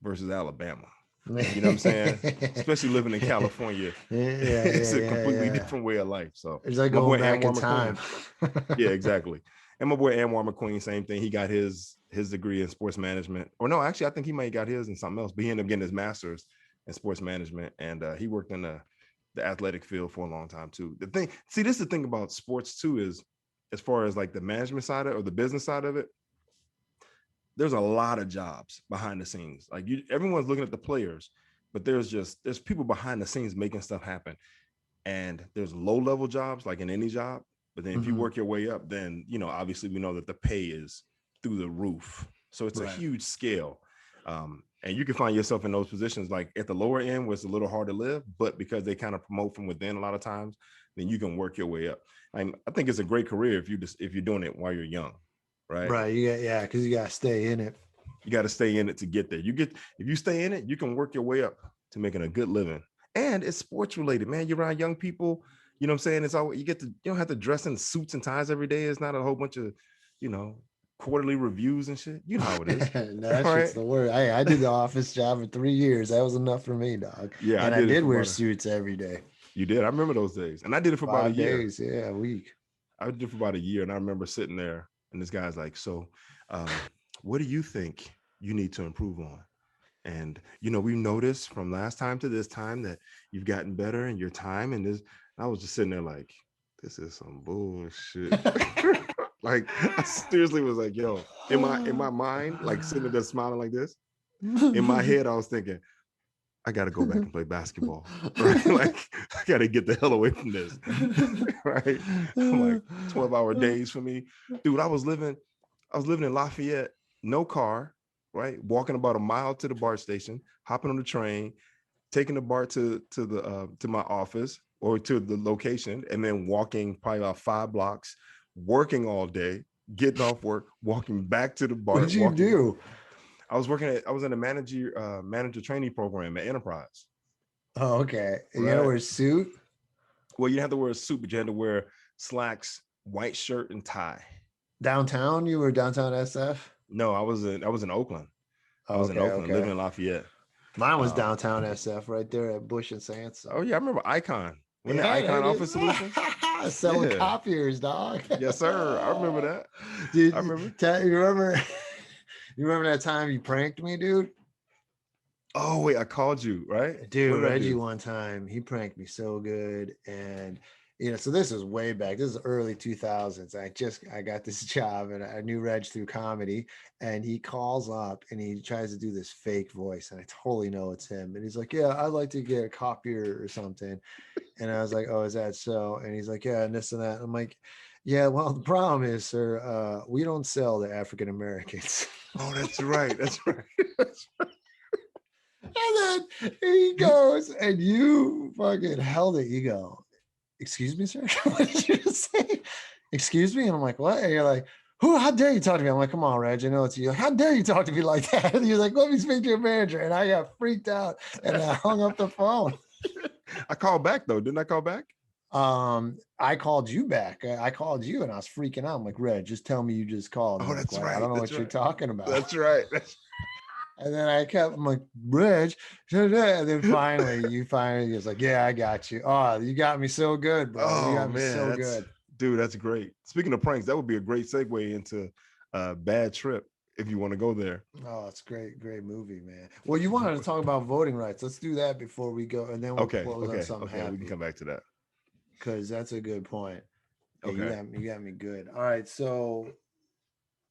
versus Alabama. You know what I'm saying? Yeah. Especially living in California, Yeah. it's Yeah. a Yeah. completely Yeah. different way of life. So It's like my boy going back in Anwar time. McQueen, yeah, exactly. And my boy Anwar McQueen, same thing. He got his degree in sports management, or no, actually, I think he might have got his in something else. But he ended up getting his master's in sports management, and he worked in the athletic field for a long time too. The thing, see, this is the thing about sports too is, as far as like the management side of it or the business side of it, there's a lot of jobs behind the scenes. Like everyone's looking at the players, but there's people behind the scenes making stuff happen. And there's low level jobs like in any job, but then if you Mhm. work your way up, then obviously we know that the pay is through the roof. So it's a Right. huge scale. And you can find yourself in those positions like at the lower end where it's a little hard to live, but because they kind of promote from within a lot of times, then you can work your way up. I think it's a great career if you're doing it while you're young, right? Right. Yeah, because you gotta stay in it. You got to stay in it to get there. If you stay in it, you can work your way up to making a good living. And it's sports related, man. You're around young people. You know what I'm saying? It's all you don't have to dress in suits and ties every day. It's not a whole bunch of, you know, quarterly reviews and shit. You know how it is. No, that All shit's right. the word. I did the office job for 3 years. That was enough for me, dog. Yeah, I And I did it did for wear about suits every day. you did. I remember those days. And I did it for about a Five year. days, yeah, a week. I did it for about a year. And I remember sitting there and this guy's like, so what do you think you need to improve on? And we noticed from last time to this time that you've gotten better in your time. And this, I was just sitting there like, this is some bullshit. Like I seriously was like, yo, in my mind, like sitting there smiling like this, in my head, I was thinking, I gotta go back and play basketball. Right? Like I gotta get the hell away from this. Right. I'm like 12-hour days for me. Dude, I was living in Lafayette, no car, right? Walking about a mile to the BART station, hopping on the train, taking the BART to my office or to the location, and then walking probably about 5 blocks, working all day, getting off work, walking back to the What BART, did you walking. do? I was in a manager training program at Enterprise, Oh, okay. And you had to right? wear a suit? Well, you didn't have to wear a suit, but you had to wear slacks, white shirt, and tie. Downtown? You were downtown SF? No, I was in Oakland. I Oh, was in okay, Oakland, living okay. in Lafayette. Mine was Um, downtown SF right there at Bush and oh Sansome. yeah, I remember Icon. When the Yeah, Icon there it Office is. Solutions. Selling Yeah, copiers, dog. yes, sir. I remember that. I Dude, remember. you remember you remember that time you pranked me, dude? Oh wait, I called you, right? What Dude, did I Reggie do? one time, he pranked me so good. And so this is way back. This is early 2000s. I got this job and I knew Reg through comedy. And he calls up and he tries to do this fake voice. And I totally know it's him. And he's like, yeah, I'd like to get a copier or something. And I was like, oh, is that so? And he's like, yeah, and this and that. I'm like, yeah, well, the problem is, sir, we don't sell to African Americans. Oh, that's right. That's right. And then he goes, and you fucking held it. You go, excuse me, sir? What did you just say? Excuse me? And I'm like, what? And you're like, who? How dare you talk to me? I'm like, come on, Reg, I know it's you. How dare you talk to me like that? And you're like, let me speak to your manager. And I got freaked out and I hung up the phone. I called back though. Didn't I call back? I called you back. I called you and I was freaking out. I'm like, Reg, just tell me you just called. And Oh, I'm like, that's what? I right. don't know That's what you're right. talking about. That's right. And then I'm like, Reg, and then finally was like, yeah, I got you. Oh, you got me so good, bro. You Oh got me man, so good. that's great. Speaking of pranks, that would be a great segue into Bad Trip if you want to go there. Oh, it's great, great movie, man. Well, you wanted to talk about voting rights. Let's do that before we go, and then we'll Okay, close on okay, something okay. We can happy come back to that. because that's a good point. Yeah, Okay. you got me good. All right, so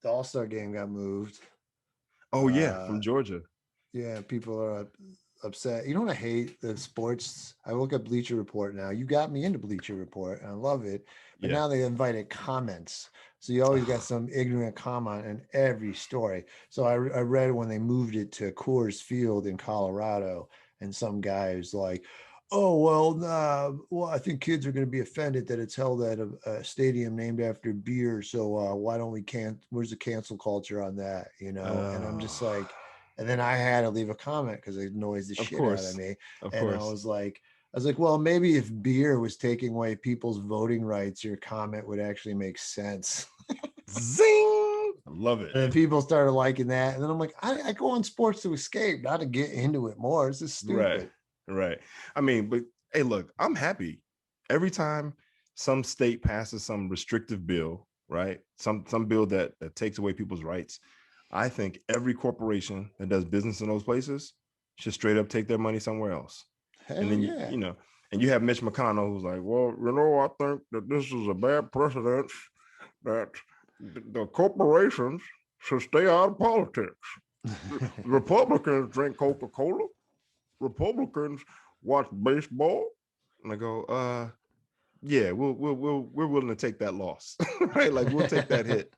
the All Star game got moved. Oh yeah, Uh, from Georgia. yeah, people are upset. You know what I hate? The sports. I look at Bleacher Report now. You got me into Bleacher Report, and I love it. But Yeah. now they invited comments, so you always got some ignorant comment in every story. So I read when they moved it to Coors Field in Colorado, and some guy was like, "Oh well, I think kids are going to be offended that it's held at a stadium named after beer. So why don't we can't? Where's the cancel culture on that? You know?" And I'm just Oh, like. And then I had to leave a comment because it annoys the of shit out of course, me. of And course. I was like, well, maybe if beer was taking away people's voting rights, your comment would actually make sense. Zing! I love it. And then people started liking that. And then I'm like, I go on sports to escape, not to get into it more. It's just Right, stupid. right. I mean, but hey, look, I'm happy every time some state passes some restrictive bill, right? Some bill that takes away people's rights. I think every corporation that does business in those places should straight up take their money somewhere else. And Hell then yeah. and you have Mitch McConnell who's like, well, I think that this is a bad precedent that the corporations So stay out of politics. Republicans drink Coca-Cola. Republicans watch baseball. And I go, yeah, we're willing to take that loss, right? Like we'll take that hit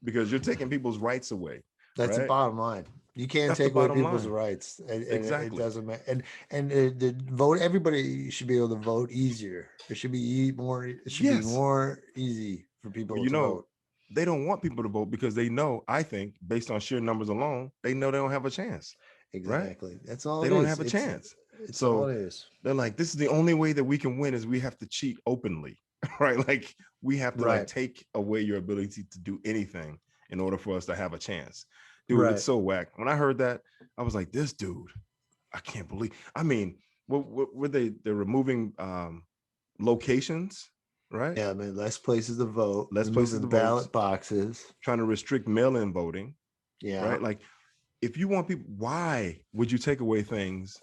because you're taking people's rights away, That's the right? bottom line. You can't That's the take away bottom people's line. rights, and it Exactly. doesn't matter. And the vote. Everybody should be able to vote easier. It should be more. It should be Yes. more easy for Well, people you to know, vote. they don't want people to vote because they know, I think, based on sheer numbers alone, they know they don't have a chance, right? Exactly. That's all They it don't is. have a chance. It's all So it is. they're like, this is the only way that we can win is we have to cheat openly, right? Like we have to like Right. take away your ability to do anything in order for us to have a chance. Dude, it's Right. so whack. When I heard that, I was like, this dude, I can't believe. I mean, what were they're removing locations, right? Yeah. I mean, less places to vote. Less places Removing to vote, ballot boxes. trying to restrict mail-in voting, Yeah. right? Like if you want people, why would you take away things,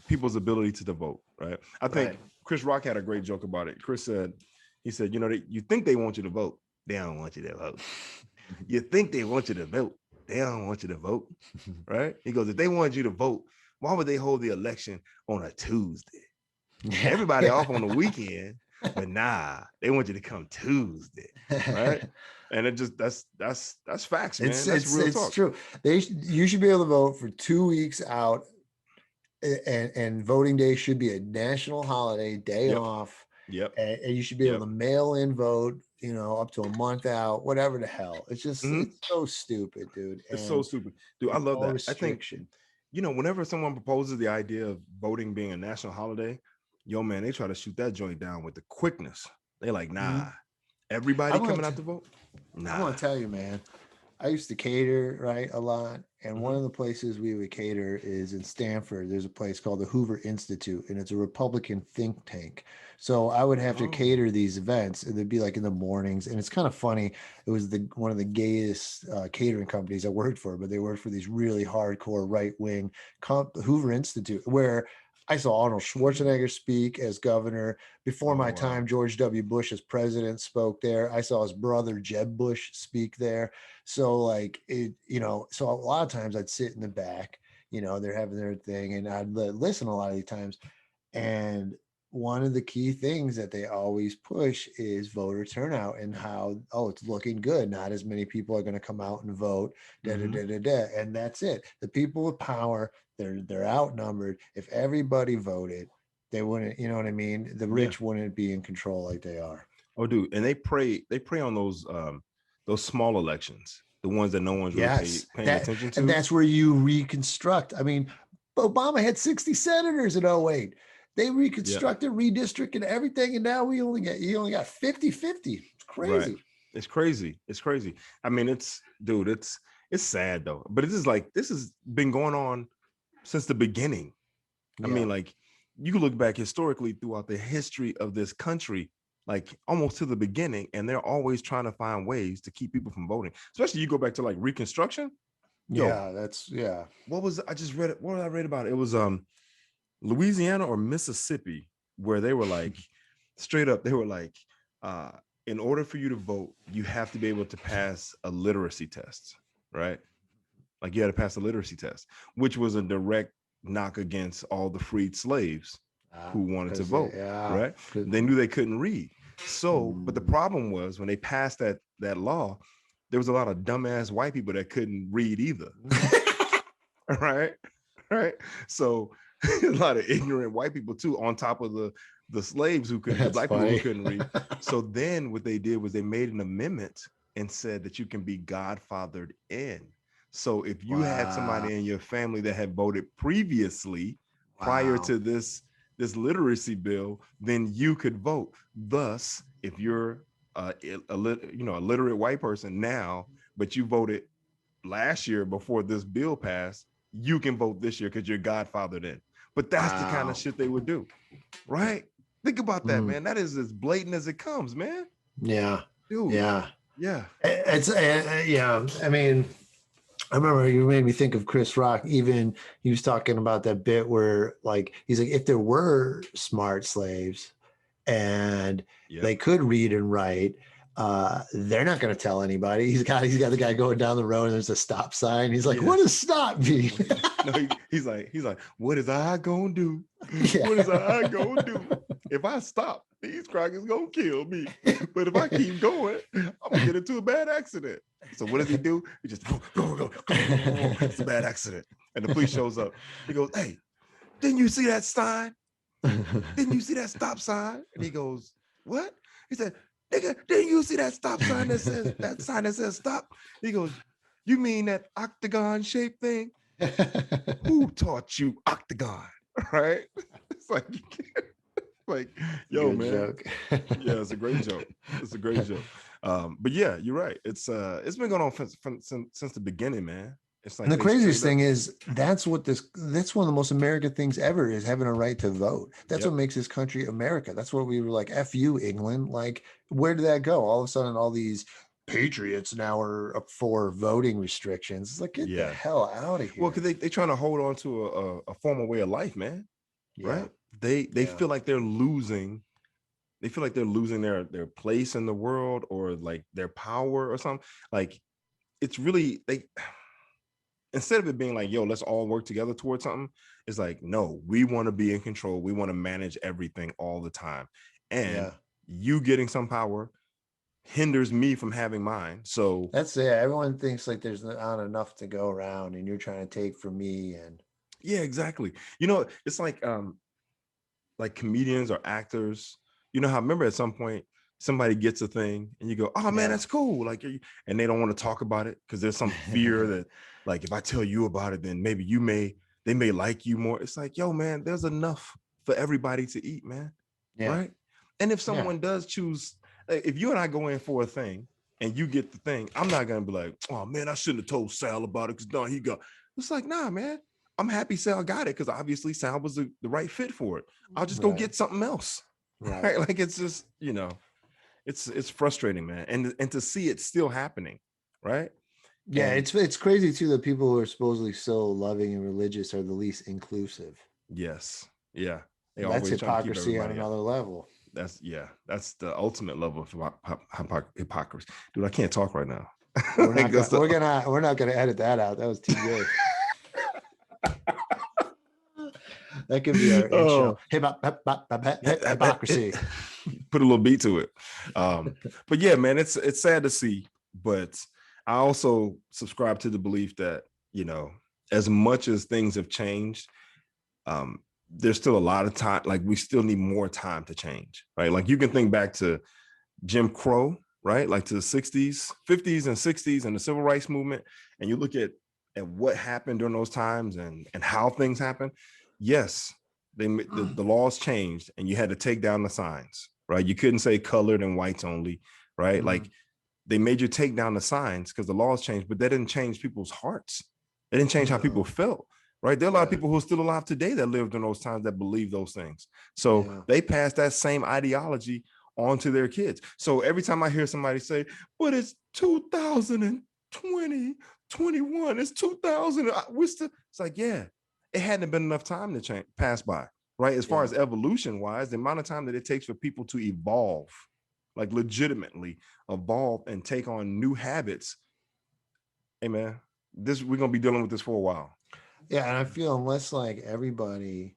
people's ability to vote, right? I think Right. Chris Rock had a great joke about it. Chris said, he said, you know, you think they want you to vote. They don't want you to vote. You think they want you to vote. They don't want you to vote, right? He goes, if they wanted you to vote, why would they hold the election on a Tuesday? Yeah. Everybody off on the weekend, but nah, they want you to come Tuesday, right? And it just that's facts, man. That's real It's talk. true. You should be able to vote for 2 weeks out, and voting day should be a national holiday, day Yep. off. Yep. And you should be able to mail in vote, up to a month out, whatever the hell. It's just it's so stupid, dude. It's so And stupid, dude. I love no that. I think, restriction. whenever someone proposes the idea of voting being a national holiday, yo, man, they try to shoot that joint down with the quickness. They like, nah, everybody coming out to vote. Nah. I want to tell you, man. I used to cater, right, a lot. And one of the places we would cater is in Stanford. There's a place called the Hoover Institute, and it's a Republican think tank. So I would have to cater these events, and they'd be like in the mornings. And it's kind of funny. It was one of the gayest catering companies I worked for, but they worked for these really hardcore right wing Hoover Institute, where I saw Arnold Schwarzenegger speak as governor. Before my time, George W. Bush as president spoke there. I saw his brother, Jeb Bush, speak there. So like so a lot of times I'd sit in the back, they're having their thing, and I'd listen a lot of the times. And one of the key things that they always push is voter turnout, and how, it's looking good. Not as many people are going to come out and vote. And that's it. The people with power, they're outnumbered. If everybody voted, they wouldn't, you know what I mean? The rich wouldn't be in control like they are. Oh, dude, and they prey on those small elections, the ones that no one's really paying attention to. And that's where you reconstruct. I mean, Obama had 60 senators in 08. They reconstructed, redistricted everything, and now he only got 50-50. It's crazy. Right. It's crazy. It's crazy. I mean, it's sad though. But it's just like, this has been going on since the beginning. I mean, like, you can look back historically throughout the history of this country, like almost to the beginning, and they're always trying to find ways to keep people from voting. Especially you go back to like Reconstruction. What was I just read? What did I read about? It was Louisiana or Mississippi, where they were like, straight up, they were like, in order for you to vote, you have to be able to pass a literacy test, right? Like you had to pass a literacy test, which was a direct knock against all the freed slaves who wanted to vote, right? They knew they couldn't read. So, but the problem was when they passed that law, there was a lot of dumbass white people that couldn't read either. Right? So a lot of ignorant white people too, on top of the slaves who couldn't, the black people who couldn't read. So then what they did was they made an amendment and said that you can be godfathered in. So if you had somebody in your family that had voted previously prior to this literacy bill, then you could vote. Thus, if you're a literate white person now, but you voted last year before this bill passed, you can vote this year because you're godfathered in. But that's the kind of shit they would do, right? Think about that, man. That is as blatant as it comes, man. Yeah, dude. Yeah. It's I mean, I remember you made me think of Chris Rock. Even he was talking about that bit where, like, he's like, if there were smart slaves and they could read and write, they're not going to tell anybody. He's got the guy going down the road and there's a stop sign. He's like, what Yes. does stop mean? No, he's like, what is I gonna do? What is Yeah. I gonna do? If I stop, these crackers gonna kill me. But if I keep going, I'm gonna get into a bad accident. So what does he do? He just go. It's a bad accident. And the police shows up. He goes, hey, didn't you see that sign? Didn't you see that stop sign? And he goes, what? He said, nigga, didn't you see that stop sign that sign that says stop? He goes, you mean that octagon shaped thing? Who taught you octagon? Right? It's like, yo, Good man. joke. Yeah, it's a great joke. It's a great joke. But yeah, you're right. It's been going on since the beginning, man. It's And like the they craziest straight up. thing is that's one of the most American things ever is having a right to vote. That's what Yep. makes this country America. That's what we were like, F you, England. Like, where did that go? All of a sudden, all these patriots now are up for voting restrictions. It's like, get the Yeah. hell out of Well, because here. they trying to hold on to a former way of life, man. Yeah. Right? They Yeah. feel like they're losing. They feel like they're losing their place in the world or like their power or something. Like it's really they instead of it being like, yo, let's all work together towards something, it's like, no, we want to be in control. We want to manage everything all the time. And Yeah. you getting some power hinders me from having mine. So That's it. Everyone thinks like there's not enough to go around and you're trying to take from me. And yeah, exactly. You know, it's like comedians or actors, you know how remember at some point somebody gets a thing and you go, oh man, yeah. that's cool. Like, and they don't want to talk about it because there's some fear that like, if I tell you about it, then maybe they may like you more. It's like, yo, man, there's enough for everybody to eat, man. Yeah. Right. And if Yeah. someone does choose, if you and I go in for a thing and you get the thing, I'm not going to be like, oh man, I shouldn't have told Sal about it because no, he got, it's like, nah, man, I'm happy Sal got it because obviously Sal was the right fit for it. I'll just go Right. get something else. Right. Right? Like it's just, it's frustrating, man. And to see it still happening, right? Yeah, And it's crazy too that people who are supposedly so loving and religious are the least inclusive. yes, yeah, they That's always trying to keep hypocrisy on everybody out. another level. That's the ultimate level of hypocrisy. Dude, I can't talk right now. We're Like not gonna that's the we're not gonna edit that out. That was too good. That could be our intro. oh Hypocrisy. put a little beat to it. But yeah, man, it's sad to see, but I also subscribe to the belief that, as much as things have changed, um, there's still a lot of time. Like we still need more time to change, right? Like you can think back to Jim Crow, right? Like to the 60s, 50s and 60s and the civil rights movement. And you look at what happened during those times and how things happened. Yes, the laws changed and you had to take down the signs, right? You couldn't say colored and whites only, right? Like they made you take down the signs because the laws changed, but that didn't change people's hearts. It didn't change how people No. felt, right? There are a lot of Yeah. people who are still alive today that lived in those times that believe those things. So Yeah. they passed that same ideology on to their kids. So every time I hear somebody say, but it's 2020, 21, it's 2000, it's like, yeah, it hadn't been enough time to change, pass by, right? As far Yeah. as evolution wise, the amount of time that it takes for people to evolve, like legitimately evolve and take on new habits. Hey man, we're gonna be dealing with this for a while. Yeah. And I feel unless like everybody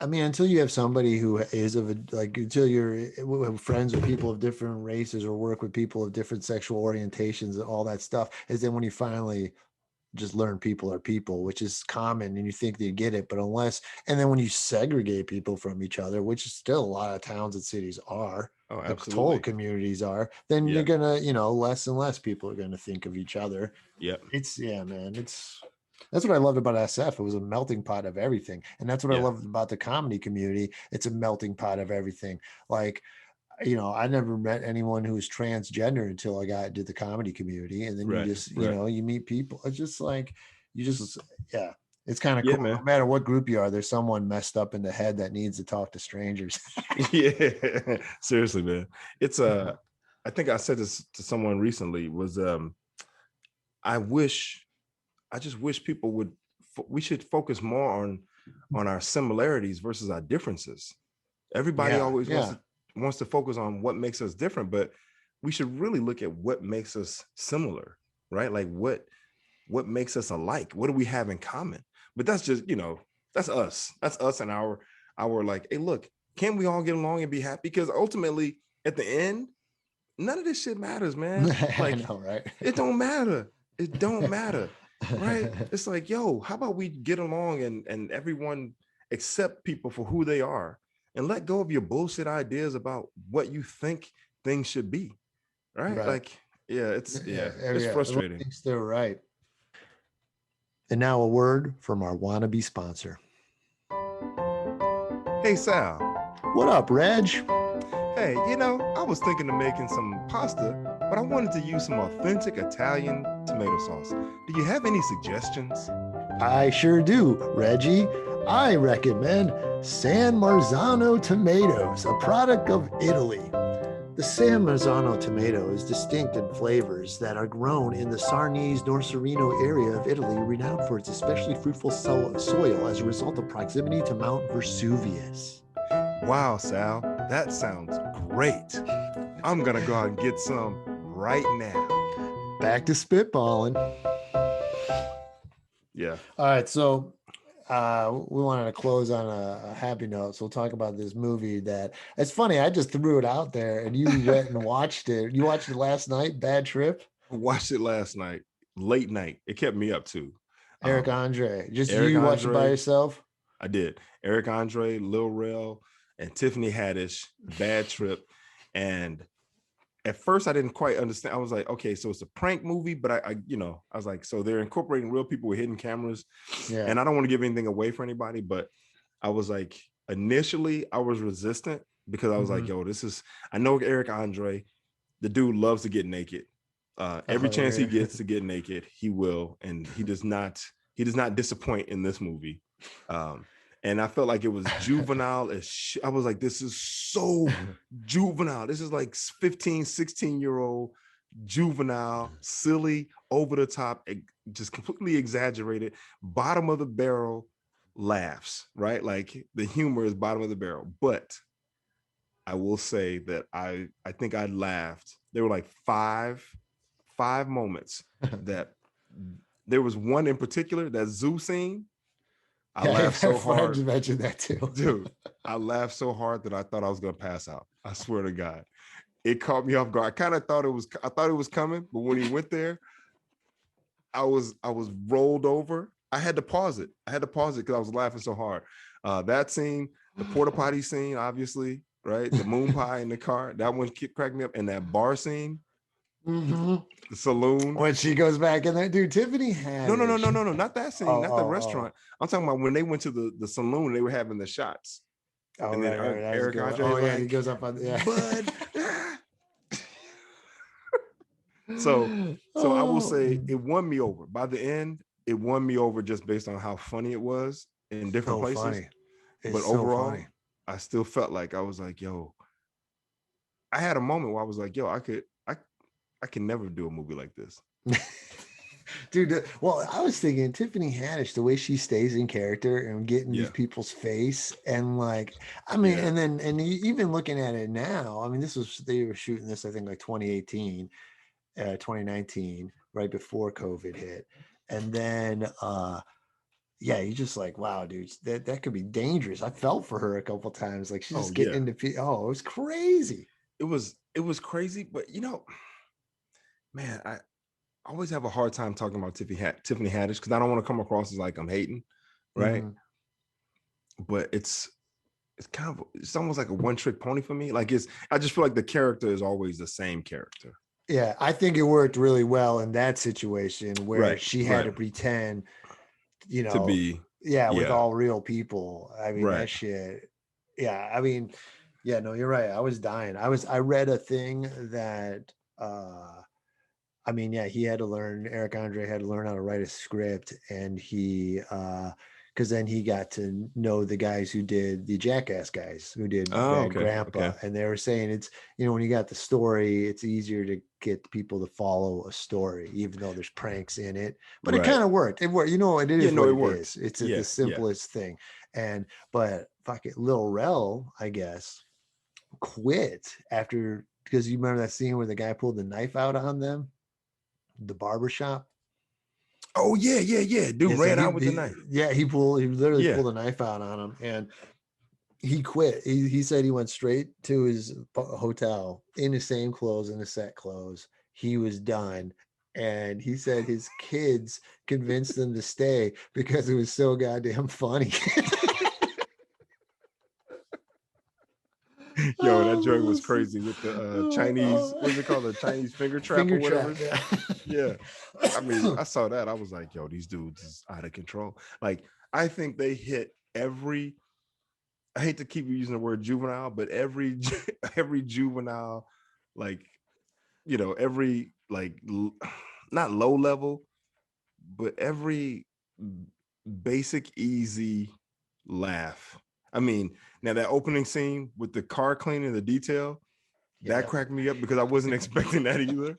I mean, until you have somebody who is of a like until you're friends with people of different races or work with people of different sexual orientations and all that stuff, is then when you finally just learn people are people, which is common and you think they get it, but unless and then when you segregate people from each other, which is still a lot of towns and cities are, Oh, the total absolutely. communities are, then you're Yeah. gonna, less and less people are gonna think of each other. Yep. It's yeah, man. That's what I loved about SF. It was a melting pot of everything. And that's what I Yeah. loved about the comedy community. It's a melting pot of everything. Like, I never met anyone who was transgender until I got into the comedy community. And then you Right. just, Right. you meet people. It's just like, you just, yeah, it's kind of Yeah, cool. man. No matter what group you are, there's someone messed up in the head that needs to talk to strangers. Yeah. Seriously, man. It's I think I said this to someone recently was I wish I just wish people would we should focus more on our similarities versus our differences. Everybody Yeah. always Yeah. wants to focus on what makes us different, but we should really look at what makes us similar, right? Like what makes us alike? What do we have in common? But that's just, that's us. That's us and our like, hey, look, can we all get along and be happy? Because ultimately, at the end, none of this shit matters, man. I Like, know, right? it don't matter. It don't matter, right? It's like, yo, how about we get along and everyone accept people for who they are and let go of your bullshit ideas about what you think things should be, right? Right. Like, yeah, Yeah, it's yeah. Everyone frustrating. thinks they're right. And now a word from our wannabe sponsor. Hey, Sal. What up, Reg? Hey, I was thinking of making some pasta, but I wanted to use some authentic Italian tomato sauce. Do you have any suggestions? I sure do, Reggie. I recommend San Marzano tomatoes, a product of Italy. The San Marzano tomato is distinct in flavors that are grown in the Sarnese Nocerino area of Italy, renowned for its especially fruitful soil as a result of proximity to Mount Vesuvius. Wow, Sal, that sounds great. I'm gonna go out and get some right now. Back to spitballing. Yeah. All right, so we wanted to close on a happy note. So we'll talk about this movie that it's funny. I just threw it out there and you went and watched it. You watched it last night, Bad Trip? I watched it last night, late night. It kept me up too. Eric Andre. Just Eric you watched it by Andre, yourself? I did. Eric Andre, Lil Rel, and Tiffany Haddish, Bad Trip. And at first I didn't quite understand. I was like, okay, so it's a prank movie, but I was like, so they're incorporating real people with hidden cameras. Yeah. And I don't want to give anything away for anybody, but I was like, initially I was resistant because I was like, yo, I know Eric Andre, the dude loves to get naked. Every chance he gets to get naked, he will. And he does not disappoint in this movie. And I felt like it was juvenile as shit. I was like, this is so juvenile. This is like 15, 16-year-old juvenile, silly, over the top, just completely exaggerated, bottom of the barrel laughs, right? Like the humor is bottom of the barrel. But I will say that I think I laughed. There were like five moments that there was one in particular, that zoo scene. I laughed so hard. You mentioned that too. Dude, I laughed so hard that I thought I was gonna pass out. I swear to God. It caught me off guard. I kind of thought it was coming, but when he went there, I was rolled over. I had to pause it. Because I was laughing so hard. That scene, the porta potty scene, obviously, right? The moon pie in the car, that one cracked me up. And that bar scene, the saloon. When she goes back in there, dude, Tiffany had No, not that scene, not the restaurant. I'm talking about when they went to the saloon, they were having the shots. Oh, and then Eric Andre, oh, yeah, he goes up on, yeah. Bud. So I will say it won me over. By the end, it won me over just based on how funny it was in different places. Funny. But overall, funny. I still felt like I was like, yo, I had a moment where I was like, yo, I can never do a movie like this. Dude, well, I was thinking Tiffany Haddish, the way she stays in character and getting these people's face, and like, I mean, and even looking at it now, I mean, they were shooting this, I think, like 2018, 2019, right before COVID hit, and then you just like, wow, dude, that could be dangerous. I felt for her a couple times, like she's just getting into it was crazy. It was crazy, but man, I always have a hard time talking about Tiffany Haddish because I don't want to come across as like I'm hating, right? Mm-hmm. But it's almost like a one-trick pony for me. Like I just feel like the character is always the same character. Yeah, I think it worked really well in that situation where she had to pretend, to be with all real people. I mean, that shit. Yeah, I mean, yeah, no, you're right. I was dying. I read a thing that I mean, yeah, Eric Andre had to learn how to write a script, and he because then he got to know the guys who did the Jackass guys who did Bad Grandpa. And they were saying it's, when you got the story, it's easier to get people to follow a story, even though there's pranks in it. But it kind of worked. It worked. It is what it is. It's the simplest thing. But fuck it, Lil Rel, I guess, quit after because you remember that scene where the guy pulled the knife out on them, the barber shop. Oh yeah, yeah, yeah. Dude Yeah, so ran out with the knife. he literally Yeah. pulled a knife out on him, and he quit. He said he went straight to his hotel in the same clothes, in the set clothes. He was done. And he said his kids convinced him to stay because it was so goddamn funny. Yo, that joint was Oh, crazy with the Chinese, what's it called? The Chinese finger trap or finger whatever. trap. Yeah. Yeah. I mean, I saw that. I was like, yo, these dudes is out of control. Like, I think they hit every, I hate to keep using the word juvenile, but every juvenile, like, every like not low level, but every basic easy laugh. I mean, now that opening scene with the car cleaning, the detail, that Yeah. cracked me up because I wasn't expecting that either.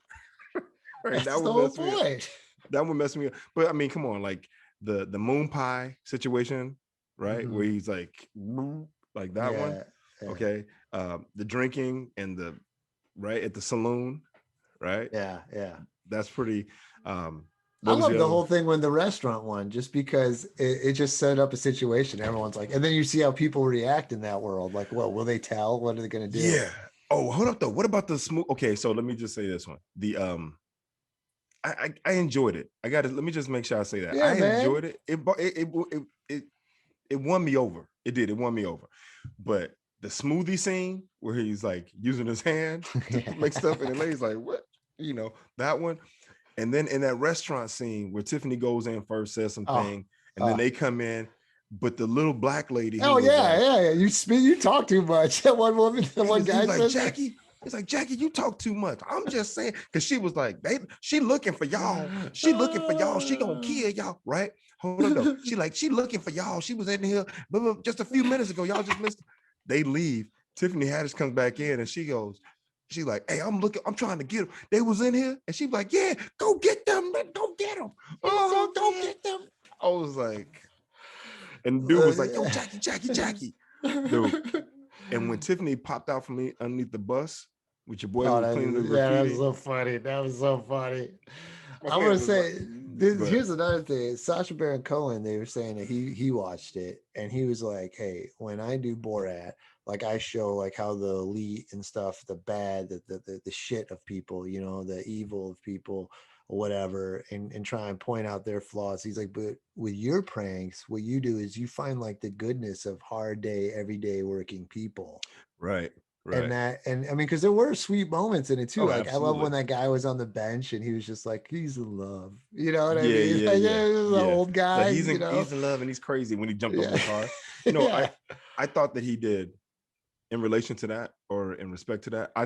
Right, That's that the would whole mess me up. point. That would mess me up. But I mean, come on, like the moon pie situation, right? Mm-hmm. Where he's like that one. Yeah. Yeah. Okay. The drinking and the right at the saloon, right? Yeah. Yeah. That's pretty. I What was love the the other one? whole thing when the restaurant one, just because it just set up a situation. Everyone's like, and then you see how people react in that world. Like, well, will they tell? What are they going to do? Yeah. Oh, hold up though. What about the smooth? Okay, so let me just say this one. The I enjoyed it. I got to let me just make sure I say that Yeah, I man. enjoyed it. It won me over. It did. It won me over. But the smoothie scene where he's like using his hand to make stuff, and the lady's like, "What?" That one. And then in that restaurant scene where Tiffany goes in first, says Oh, something, and then oh, they come in, but the little black lady who oh was yeah, like, yeah, yeah. You talk too much. One woman, one he guy was like, says that. Jackie. He's like, Jackie, you talk too much. I'm just saying, because she was like, she looking for y'all. She looking for y'all. She gonna kill y'all, right? Hold on, though. She looking for y'all. She was in here just a few minutes ago. Y'all just missed. They leave. Tiffany Haddish comes back in and she goes, she like, hey, I'm trying to get them. They was in here, and she was like, yeah, go get them, go get them. Oh, go get them. I was like, and dude was like, yo, Jackie, Jackie, Jackie, dude. And when Tiffany popped out from me underneath the bus with your boy who Oh, was cleaning the that was graffiti, so funny. That was so funny. my I'm gonna man was like, say but here's another thing. Sacha Baron Cohen, they were saying that he watched it and he was like, "Hey, when I do Borat, like I show like how the elite and stuff, the bad, the shit of people, the evil of people or whatever, and try and point out their flaws." He's like, "But with your pranks, what you do is you find like the goodness of hard day, everyday working people." right, And right. that, and I mean, because there were sweet moments in it too. Oh, Like I love absolutely. when that guy was on the bench and he was just like, he's in love. You know what I Yeah, mean? yeah, Like, yeah, yeah, this is an yeah. old guy. Like he's in love and he's crazy when he jumped over Yeah, the car. yeah, I thought that he did in relation to that or in respect to that. I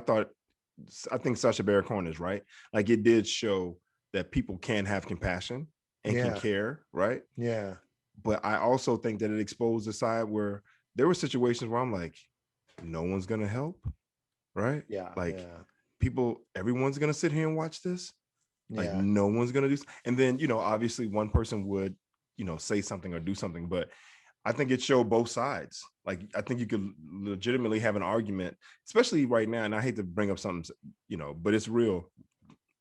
think Sacha Baron Cohen is right. Like it did show that people can have compassion and can yeah, care, right? yeah, But I also think that it exposed the side where there were situations where I'm like, no one's gonna help, right? yeah, Like yeah, everyone's gonna sit here and watch this. Like yeah, no one's gonna do. And then obviously one person would say something or do something, but I think it showed both sides. Like I think you could legitimately have an argument, especially right now. And I hate to bring up something, but it's real.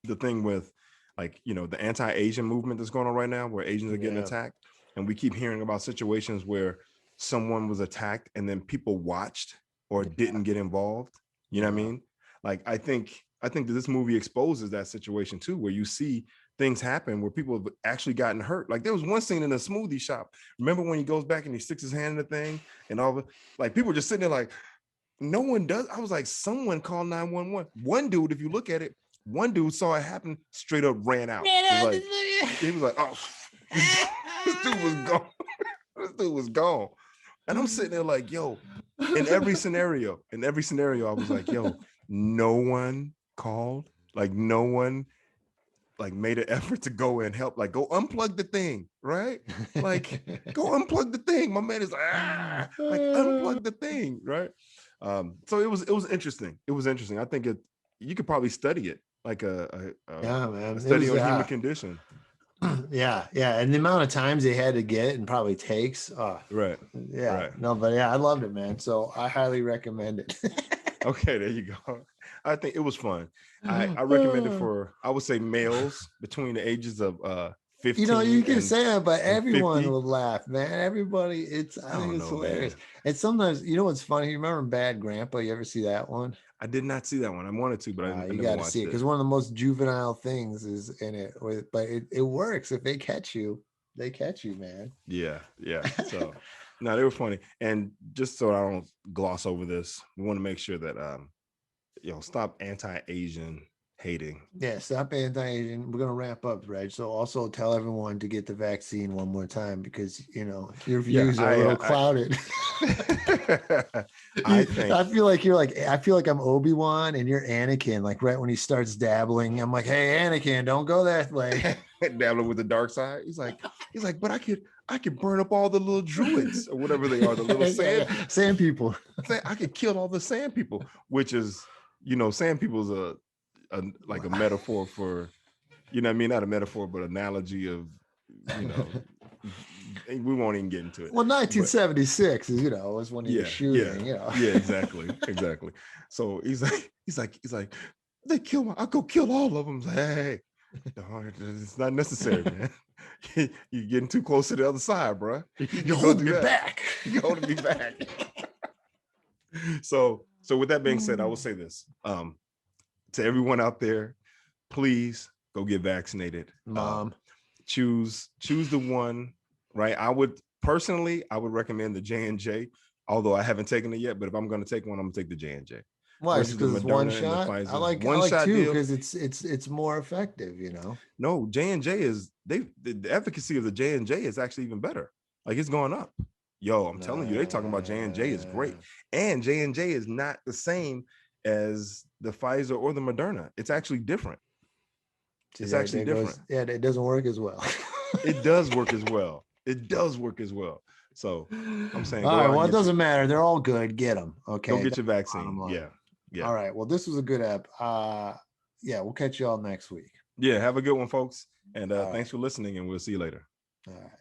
The thing with the anti-Asian movement that's going on right now, where Asians are getting yeah, attacked, and we keep hearing about situations where someone was attacked and then people watched or yeah, didn't get involved. You know what I yeah. mean? Like I think that this movie exposes that situation too, where you see things happen where people have actually gotten hurt. Like there was one scene in a smoothie shop. Remember when he goes back and he sticks his hand in the thing and all of it? Like people just sitting there like, no one does. I was like, someone call 911. One dude, if you look at it, one dude saw it happen, straight up ran out. Was like, he was like, oh, this dude was gone. This dude was gone. And I'm sitting there like, yo, in every scenario, I was like, yo, no one called, like no one like made an effort to go and help, like go unplug the thing, right? Like go unplug the thing. My man is like unplug the thing, right? So it was interesting. It was interesting. I think you could probably study it like Yeah, a man. It study was on human condition. yeah, yeah, and the amount of times they had to get and probably takes. Right, Yeah, right. no, but yeah, I loved it, man. So I highly recommend it. Okay, there you go. I think it was fun. I recommend it for, I would say, males between the ages of You know, you 15 can say that, but and everyone 50. will laugh, man. Everybody, I I think don't it's know, hilarious. man. And sometimes, you know what's funny? You remember Bad Grandpa? You ever see that one? I did not see that one. I wanted to, but I You never got to see it watched it. because one of the most juvenile things is in it. But it works if they catch you. They catch you, man. Yeah, yeah. So no, they were funny. And just so I don't gloss over this, we want to make sure that stop anti-Asian hating. Yeah, stop anti-Asian. We're gonna wrap up, Reg. So also tell everyone to get the vaccine one more time because your Yeah, views are a little clouded. I think I feel like I feel like I'm Obi-Wan and you're Anakin. Like right when he starts dabbling, I'm like, hey Anakin, don't go that way. dabbling with the dark side. He's like, but I could burn up all the little druids or whatever they are, the little sand Yeah. people. Sand people. I could kill all the sand people, which is, sand people's like a metaphor for, what I mean, not a metaphor, but analogy of, you know, we won't even get into it. Well, But 1976 is, was when he was yeah, yeah, shooting, yeah, exactly, exactly. So he's like, they kill my, I'll go kill all of them. Like, hey, no, it's not necessary, man. You're getting too close to the other side, bro. You're holding me back. You're holding me back. So with that being said, I will say this to everyone out there: please go get vaccinated. Mom. Choose the one, right? I would recommend the J&J, although I haven't taken it yet. But if I'm going to take one, I'm going to take the J&J Why? Just versus the because it's one Moderna and the shot? I Pfizer. like One shot two deal. because it's more effective, No, J&J is the efficacy of the J&J is actually even better. Like it's going up. Yo, I'm telling you, they talking about J&J is great. And J&J is not the same as the Pfizer or the Moderna. It's actually different. It's actually different. It doesn't work as well. It does work as well. It does work as well. So I'm saying, all right, well, it doesn't matter. They're all good. Get them. Okay. Go get your vaccine. Yeah. All right. Well, this was a good app. Yeah, we'll catch you all next week. Yeah. Have a good one, folks. And All thanks for listening, and we'll see you later. All right.